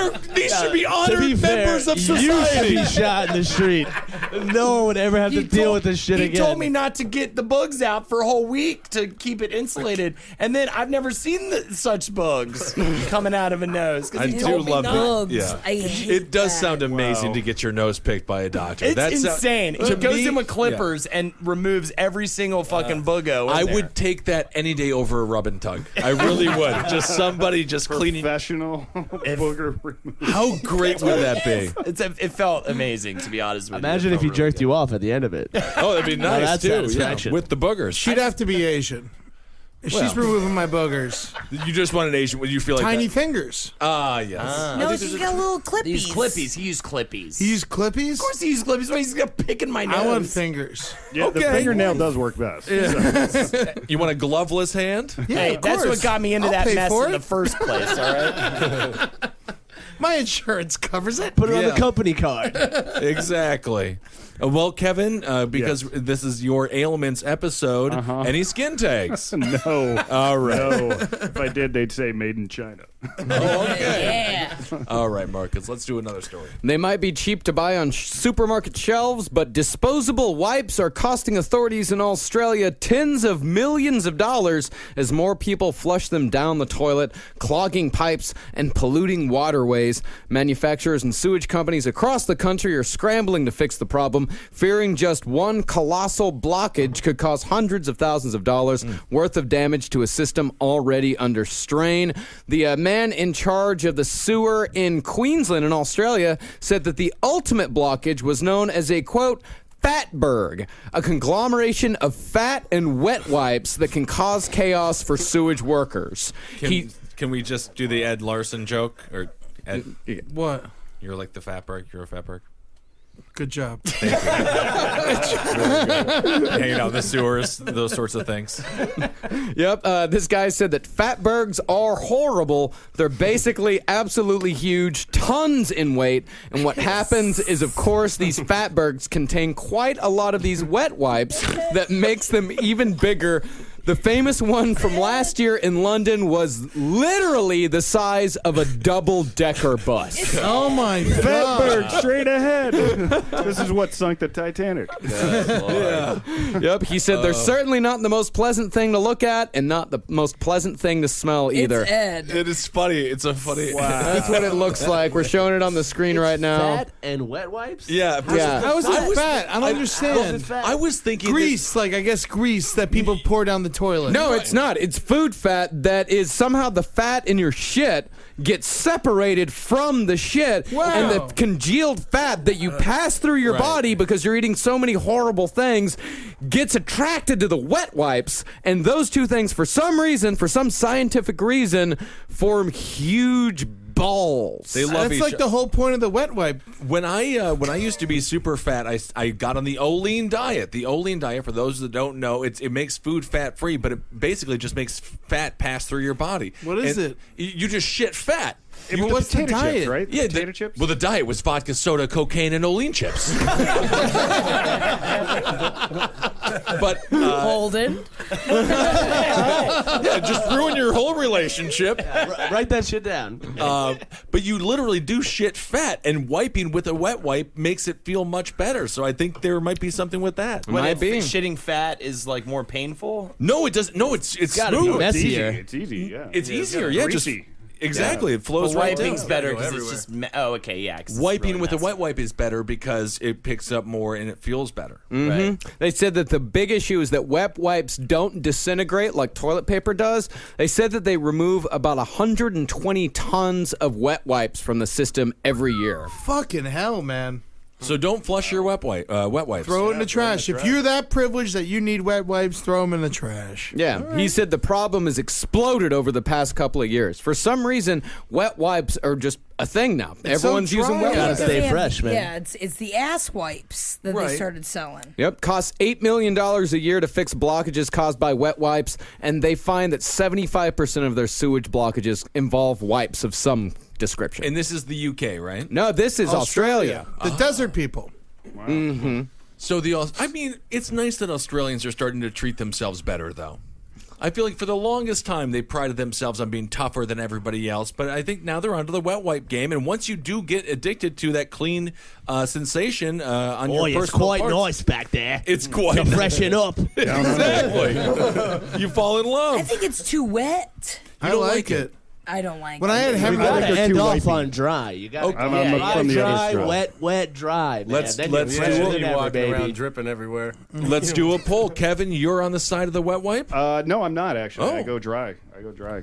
should be honored To be fair, members of you should society. be shot in the street. No one would ever have to deal with this shit he again. told me not to get the bugs out for a whole week to keep it insulated. And then I've never seen such bugs coming out of a nose. 'Cause I he do told me love not. that. Bugs. Yeah. I hate It does that. sound amazing to get your nose picked by a doctor. It's That's insane. to He goes me- in with clippers and removes every single fucking boogo. I in there. would take that any day over a rub and tug. I really would. Just somebody just cleaning. Professional booger removal. How great would that be? It felt amazing, to be honest with Imagine you. if he jerked you off at the end of it. Oh, that'd be nice that's too. Yeah, satisfaction. with the boogers. She'd have to be Asian. If she's Well. removing my boogers. You just want an Asian. Would you feel like Tiny that? fingers. Ah, yes. No, she's got little clippies. These clippies. He used clippies. He used clippies? Of course he used clippies. Why he's got picking my nose? I want fingers. Yeah, the fingernail does work best. You want a gloveless hand? Yeah, Hey, of that's course. what got me into I'll that pay mess for in it. the first place, all right? My insurance covers it. Put it on Yeah. the company card. Exactly. Well, Kevin, because this is your ailments episode, any skin tags? No. All right. No. If I did, they'd say made in China. Yeah. All right, Marcus, let's do another story. They might be cheap to buy on supermarket shelves, but disposable wipes are costing authorities in Australia tens of millions of dollars as more people flush them down the toilet, clogging pipes and polluting waterways. Manufacturers and sewage companies across the country are scrambling to fix the problem, fearing just one colossal blockage could cause hundreds of thousands of dollars worth of damage to a system already under strain. The man in charge of the sewer in Queensland in Australia said that the ultimate blockage was known as a, quote, fatberg, a conglomeration of fat and wet wipes that can cause chaos for sewage workers. Can we just do the Ed Larson joke? Or Ed, What? you're like the fatberg. You're a fatberg. Good job. Hanging out in the sewers, those sorts of things. Yep. This guy said that fatbergs are horrible. They're basically absolutely huge, tons in weight. And what happens is, of course, these fatbergs contain quite a lot of these wet wipes that makes them even bigger. The famous one from last year in London was literally the size of a double-decker bus. Oh my Fatberg, God. straight ahead. This is what sunk the Titanic. Yeah. Yep. He said they're certainly not the most pleasant thing to look at and not the most pleasant thing to smell either. It's Ed. It is funny. It's a funny. Wow. That's what it looks like. We're showing it on the screen right now. Fat and wet wipes? Yeah. Yeah. How is it fat? I don't understand. I was thinking Grease, like I guess grease that people pour down the toilet. No, it's not. It's food fat that is somehow the fat in your shit gets separated from the shit, and the congealed fat that you pass through your body because you're eating so many horrible things gets attracted to the wet wipes, and those two things, for some reason, for some scientific reason, form huge balls. They love That's like the whole point of the wet wipe. When I used to be super fat, I got on the Olean diet. The Olean diet, for those that don't know, it makes food fat free, but it basically just makes fat pass through your body. What is it? You just shit fat. But what's the diet? Chips, right? Yeah, Potato chips? Well, the diet was vodka, soda, cocaine, and Olean chips. But Holden. yeah, just ruin your whole relationship. Write that shit down. But you literally do shit fat, and wiping with a wet wipe makes it feel much better. So I think there might be something with that. When shitting fat is like more painful. No, it doesn't. No, it's gotta be smooth. messier. It's easy, yeah. It's easier. Yeah, just greasy. exactly. It flows Well, right wiping's down. better because it's just. Okay, yeah. 'cause it's Wiping really with a messy. wet wipe is better because it picks up more and it feels better. Right. They said that the big issue is that wet wipes don't disintegrate like toilet paper does. They said that they remove about 120 tons of wet wipes from the system every year. Fucking hell, man. So don't flush your wet wipes. Throw it in the trash. If you're that privileged that you need wet wipes, throw them in the trash. Yeah, he said the problem has exploded over the past couple of years. For some reason, wet wipes are just a thing now. Everyone's so using dry. wet Yeah, wipes. Stay They have- fresh, man. Yeah, it's the ass wipes that they started selling. Yep, costs $8 million a year to fix blockages caused by wet wipes, and they find that 75% of their sewage blockages involve wipes of some description. And this is the UK, right? No, this is Australia. The desert people. So I mean, it's nice that Australians are starting to treat themselves better, though. I feel like for the longest time they prided themselves on being tougher than everybody else, but I think now they're onto the wet wipe game. And once you do get addicted to that clean sensation on your personal it's quite parts, nice back there. it's quite To freshen up. Exactly. You fall in love. I think it's too wet. I don't like like it. I don't like When it. I had You hemorrhoids, gotta end too off wipey. on dry. You gotta I'm dry, from the other dry, straw. wet, dry. Man. Let's Then do you're fresher it. than You ever, walking baby. around dripping everywhere. Let's do a poll. Kevin, you're on the side of the wet wipe? No, I'm not actually. Oh. I go dry.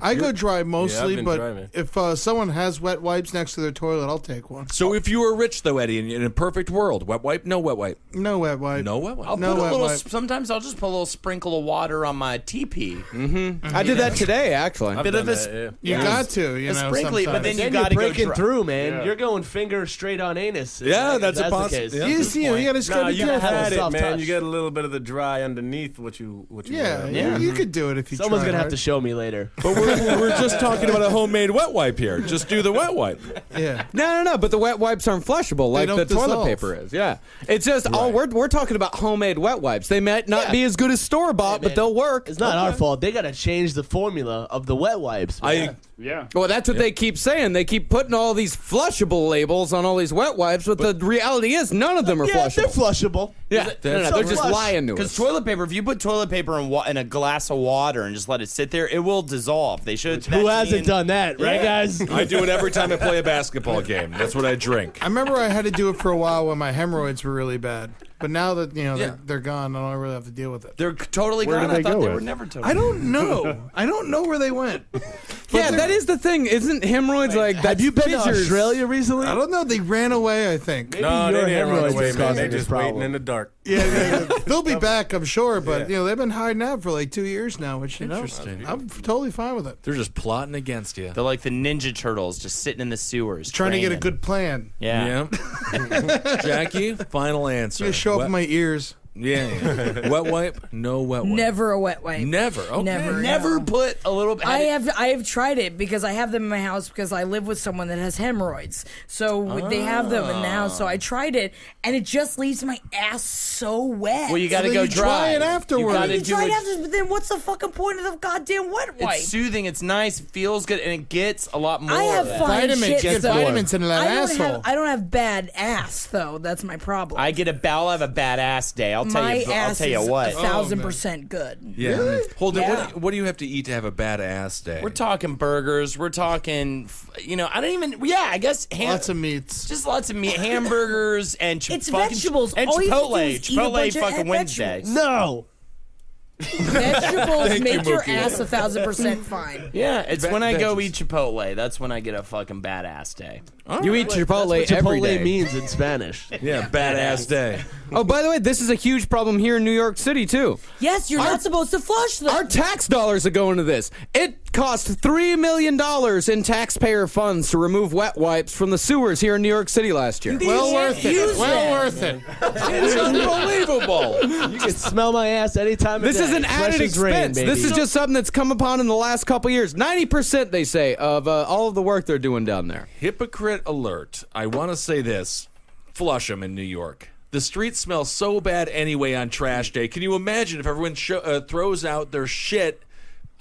I go dry mostly, been but dry, man. if someone has wet wipes next to their toilet, I'll take one. So if you were rich, though, Eddie, in a perfect world, wet wipe, no wet wipe. No wet wipe. No wet wipe. I'll No put a wet little. wipe. Sometimes I'll just put a little sprinkle of water on my TP. I did that today, actually. Bit of a You got to, you a know, sprinkly, but sometimes. then you Then you're got to go breaking dry. through, man. Yeah. You're going finger straight on anus. Yeah, that's a the possi- case. yeah. You see, you got to Nah, be you careful. had it, Soft man. touch. You get a little bit of the dry underneath what you Yeah, wear. you could do it if you Someone's try gonna have hard. to show me later. But we're just talking about a homemade wet wipe here. Just do the wet wipe. Yeah. No, but the wet wipes aren't flushable like don't the toilet dissolve. paper is. Yeah. It's just, we're talking about homemade wet wipes. They might not be as good as store-bought, but they'll work. It's not our fault. They gotta change the formula of the wet wipes. man. Yeah. Well, that's what they keep saying. They keep putting all these flushable labels on all these wet wipes, but the reality is none of them are yeah, they're flushable. flushable. Yeah, they're just flush. lying to Because us. toilet paper, if you put toilet paper in a glass of water and just let it sit there, it will dissolve. They should. Who hasn't done that, right, guys? I do it every time I play a basketball game. That's what I drink. I remember I had to do it for a while when my hemorrhoids were really bad. But now that they're gone, I don't really have to deal with it. They're totally Where gone. did I they thought go they with? were never totally. I don't know. I don't know where they went. Yeah, that is the thing. Isn't hemorrhoids like that? Have you been to Australia recently? I don't know. They ran away, I think. No, they your didn't run hemorrhoids away, is man. causing They this just waiting problem. in the dark. Yeah, they'll be back, I'm sure. But they've been hiding out for like 2 years now, which Interesting. I'm totally fine with it. They're just plotting against you. They're like the Ninja Turtles, just sitting in the sewers, Trying to get a training. good plan. Yeah. Jackie, final answer. You show up in my ears. Yeah. Wet wipe? No wet wipe. Never a wet wipe. Never. Okay. Never put a little. I have tried it because I have them in my house because I live with someone that has hemorrhoids. So they have them in the house. So I tried it, and it just leaves my ass so wet. Well, you got to then go you try it afterwards. You You try it after, but then what's the fucking point of the goddamn wet wipe? It's soothing. It's nice. It feels good, and it gets a lot more. I have of that. fine Vitamins, shit. get though. vitamins into that asshole. I don't have bad ass though. That's my problem. I get I'll have a badass day. I'll tell my you. ass I'll tell you is what. 1,000% good. Yeah. Really? Holden, Yeah. what do you have to eat to have a badass day? We're talking burgers. We're talking. I don't even. Yeah, I guess Lots of meats. Just lots of meat, hamburgers, and It's fucking, vegetables. and All you have to do Chipotle. is eat a Chipotle bunch of fucking vegetables. Wednesdays. No. Vegetables Thank make you, your Mookie. ass 1,000% fine. Yeah, it's when I go veggies. eat Chipotle. That's when I get a fucking badass day. You eat Chipotle That's what every Chipotle day. means in Spanish. Yeah, badass day. Oh, by the way, this is a huge problem here in New York City too. Yes, you're not supposed to flush them. Our tax dollars are going to this. It cost $3 million in taxpayer funds to remove wet wipes from the sewers here in New York City last year. Well worth it. use Well that. worth it. It's unbelievable. You can smell my ass anytime of This day. is an Fresh added as rain, expense. baby. This is just something that's come upon in the last couple years. 90%, they say, of all of the work they're doing down there. Hypocrite alert. I want to say this. Flush them in New York. The streets smell so bad anyway on trash day. Can you imagine if everyone throws out their shit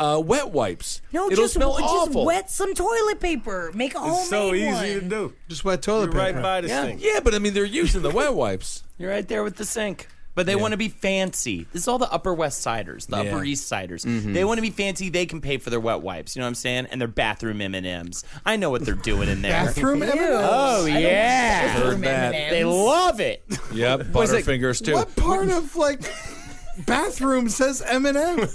wet wipes? No, It'll just smell awful. wet some toilet paper. Make a homemade It's so easy one. to do. Just wet toilet You're paper. right by this thing. Yeah, but I mean, they're using the wet wipes. You're right there with the sink. But they want to be fancy. This is all the Upper West Siders, the Upper East Siders. They want to be fancy. They can pay for their wet wipes. You know what I'm saying? And their bathroom M&Ms. I know what they're doing in there. Bathroom M&Ms? Oh yeah, Heard that. they love it. Yep, Butterfingers too. What part of bathroom says M&M?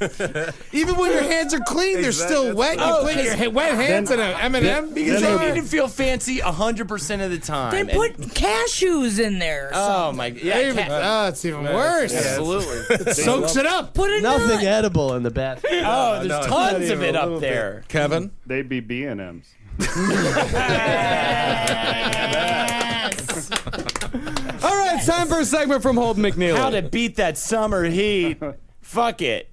Even when your hands are clean, they're still wet. You put your wet hands in an M&M Because they need to feel fancy 100% of the time. Then put cashews in there. Oh my god! Yeah, it's even worse. absolutely. It soaks it up. Put a Nothing nut. edible in the bathroom. Oh, there's tons of it up there. Kevin? They'd be B&Ms. All right, it's time for a segment from Holden McNeely. How to beat that summer heat. Fuck it.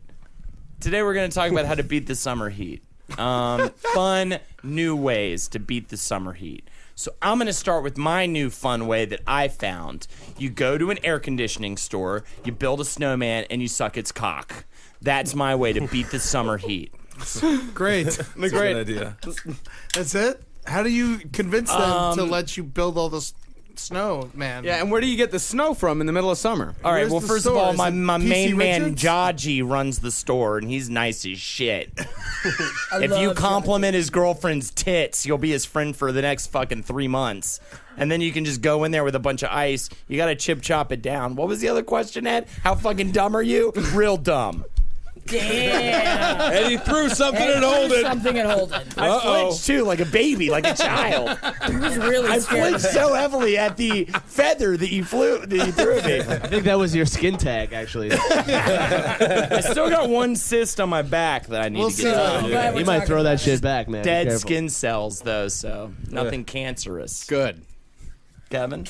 Today we're going to talk about how to beat the summer heat. Fun new ways to beat the summer heat. So I'm going to start with my new fun way that I found. You go to an air conditioning store, you build a snowman, and you suck its cock. That's my way to beat the summer heat. Great. That's a good idea. That's it? How do you convince them to let you build all this snow, man? Yeah, and where do you get the snow from in the middle of summer? All right, Where's well, the first of store? all, Is my it main PC man, Richards? Jaji, runs the store, and he's nice as shit. If you love compliment his girlfriend's tits, you'll be his friend for the next fucking 3 months. And then you can just go in there with a bunch of ice. You got to chop it down. What was the other question, Ed? How fucking dumb are you? Real dumb. Damn. And he threw something at Holden. Something at Holden. I flinched too, like a baby, like a child. He was really I scared. flinched so heavily at the feather that you threw at me. I think that was your skin tag, actually. I still got one cyst on my back that I need to get done. Glad we're You might talking throw about that shit back, man. Be Dead careful. skin cells, though, so nothing cancerous. Good. Kevin?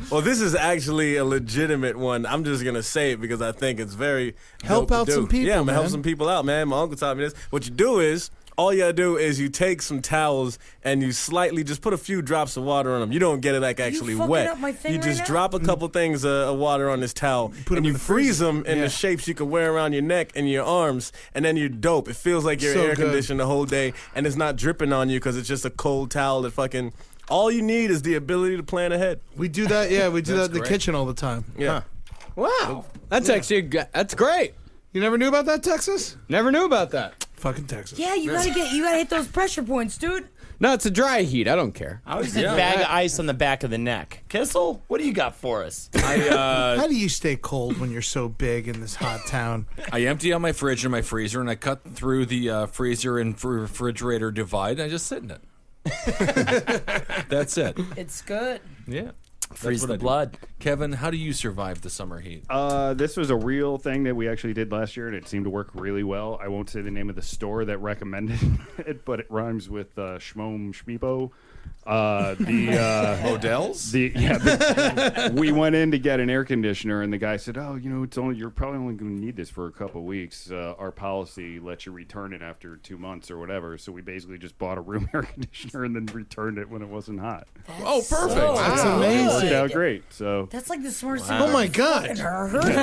Well, this is actually a legitimate one. I'm just gonna say it because I think it's very Help dope out to do. some people, Yeah, I'm gonna help man. some people out, man. My uncle taught me this. What you do is, all you gotta do is you take some towels and you slightly just put a few drops of water on them. You don't get it like actually fucking wet. up my thing You right just now? drop a couple things of water on this towel Put 'em and in you the freeze freezer. them in Yeah. the shapes you can wear around your neck and your arms, and then you're dope. It feels like you're So air good. conditioned the whole day, and it's not dripping on you because it's just a cold towel that fucking. All you need is the ability to plan ahead. We do that. Yeah, we do that in the great. kitchen all the time. Yeah. Wow. That's actually that's great. You never knew about that, Texas? Never knew about that. Fucking Texas. Yeah, you gotta hit those pressure points, dude. No, it's a dry heat. I don't care. I always did bag of ice on the back of the neck. Kissel, what do you got for us? How do you stay cold when you're so big in this hot town? I empty out my fridge and my freezer, and I cut through the freezer and refrigerator divide, and I just sit in it. That's it. It's good. Yeah. Freeze the blood. Kevin, how do you survive the summer heat? This was a real thing that we actually did last year, and it seemed to work really well. I won't say the name of the store that recommended it, but it rhymes with Schmoem Schmeepo. Models? We went in to get an air conditioner, and the guy said, "Oh, you're probably only going to need this for a couple of weeks. Our policy lets you return it after 2 months or whatever." So we basically just bought a room air conditioner and then returned it when it wasn't hot. Perfect! That's amazing. It worked out great. So That's like the smartest thing. Oh my God!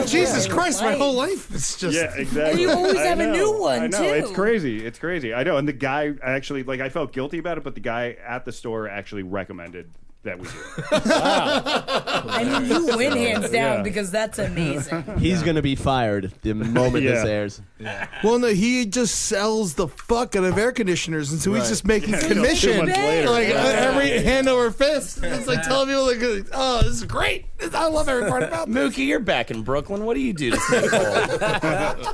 Jesus Yeah. Christ, my whole life is just. yeah, exactly. And you always I have a know, new one, I know. too. It's crazy. It's crazy. I know. And the guy actually, I felt guilty about it, but the guy at the store actually recommended that we do it. I mean, you win hands down because that's amazing. He's gonna be fired the moment this airs. Well, no, he just sells the fuck out of air conditioners, and so he's just making 2 commission, months later. every hand over fist. It's like telling people, "Oh, this is great! I love every part about this." Mookie, you're back in Brooklyn. What do you do to stay cold?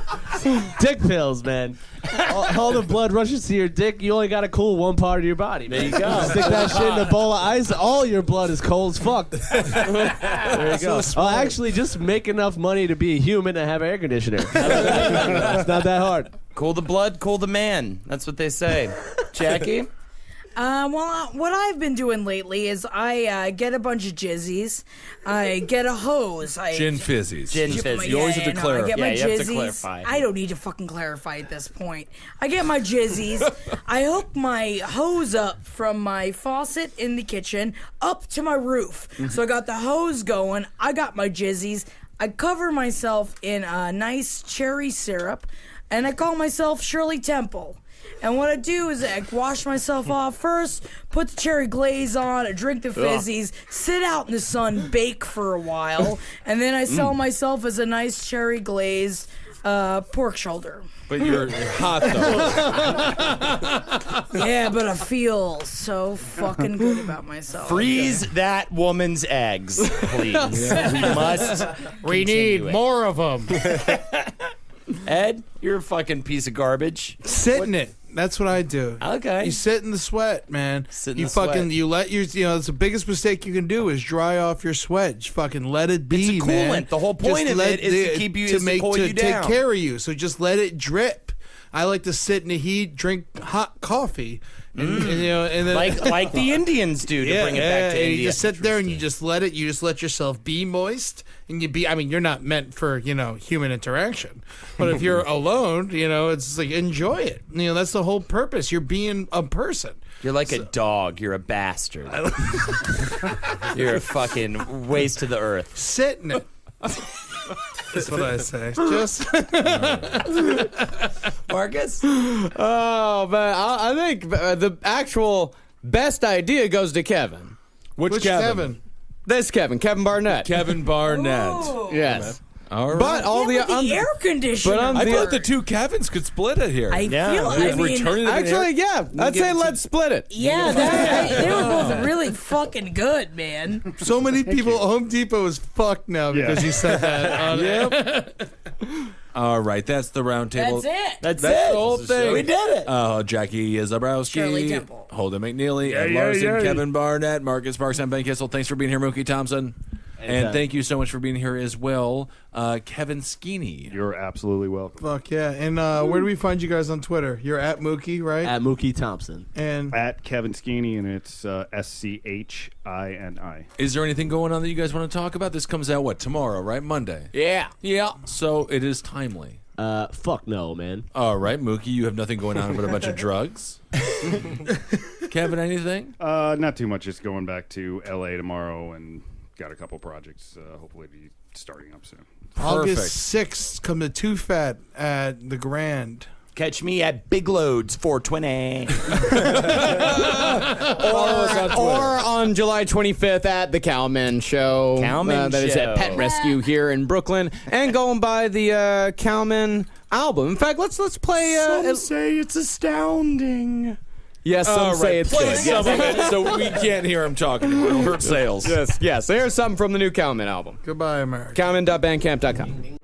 Dick pills, man. All the blood rushes to your dick. You only got to cool one part of your body. There you go. Stick that shit in a bowl of ice. All your blood is cold as fuck. There you go. Actually, just make enough money to be a human and have an air conditioner. It's not that hard. Cool the blood, cool the man. That's what they say. Jackie? Well, what I've been doing lately is I get a bunch of jizzies. I get a hose. Gin fizzies. Gin fizzies. You always have to clarify. I get my you have to jizzies. clarify. I don't need to fucking clarify at this point. I get my jizzies. I hook my hose up from my faucet in the kitchen up to my roof. So I got the hose going. I got my jizzies. I cover myself in a nice cherry syrup, and I call myself Shirley Temple. And what I do is I wash myself off first, put the cherry glaze on, I drink the fizzies, sit out in the sun, bake for a while, and then I sell myself as a nice cherry glazed pork shoulder. But you're hot, though. Yeah, but I feel so fucking good about myself. Freeze that woman's eggs, please. We need more of them. Ed, you're a fucking piece of garbage. Sit in it. That's what I do. Okay. You sit in the sweat, man. Sit in you the fucking sweat. you let your that's the biggest mistake you can do is dry off your sweat. Just fucking let it be, It's a man. coolant. The whole point of it is to keep you- is to cool you take down. care of you. So just let it drip. I like to sit in the heat, drink hot coffee, and then like the Indians do to bring it back to and India. you just sit there and you just let yourself be moist, and you're not meant for human interaction, but if you're alone, it's like enjoy it. That's the whole purpose. You're being a person. You're like a dog. You're a bastard. You're a fucking waste to the earth. Sit in it. That's what I say. Just Marcus? Oh, man. I think the actual best idea goes to Kevin. Which Kevin? This Kevin Barnett. Kevin Barnett. Oh. Yes. All right. But all Yeah, the with the air conditioner. but on I the- thought the two Kevins could split it here. I feel. I We've mean, returned it in Actually, yeah. I'd say let's split it. yeah, they were both really fucking good, man. so many people. Home Depot is fucked now because you said that. Yep. All right, that's the round table. That's it. That's That's it. the whole thing. We did it. Jackie Zebrowski, Shirley Temple. Holden McNeely, Ed Larson, Kevin Barnett, Marcus Parks, and Ben Kissel. Thanks for being here, Mookie Thompson. And thank you so much for being here as well, Kevin Skeeney. You're absolutely welcome. Fuck yeah! And where do we find you guys on Twitter? You're at Mookie, right? At Mookie Thompson. And At Kevin Skeeney, and it's SCHINI. Is there anything going on that you guys want to talk about? This comes out, tomorrow, right? Monday. Yeah. Yeah, so it is timely. Fuck no, man. All right, Mookie, you have nothing going on but a bunch of drugs. Kevin, anything? Not too much. Just going back to LA tomorrow and got a couple projects. Hopefully, be starting up soon. August 6th, come to Too Fat at the Grand. Catch me at Big Loads 420. Or on July 25th at the Cowman Show. Cowman That is Show. at Pet Rescue here in Brooklyn. And going by the Cowman album. In fact, let's play. say it's astounding. Yes, some say it's Play good. some of it so we can't hear him talking. It'll hurt sales. Yes. So here's something from the new Cowman album. Goodbye, America. Cowman.bandcamp.com.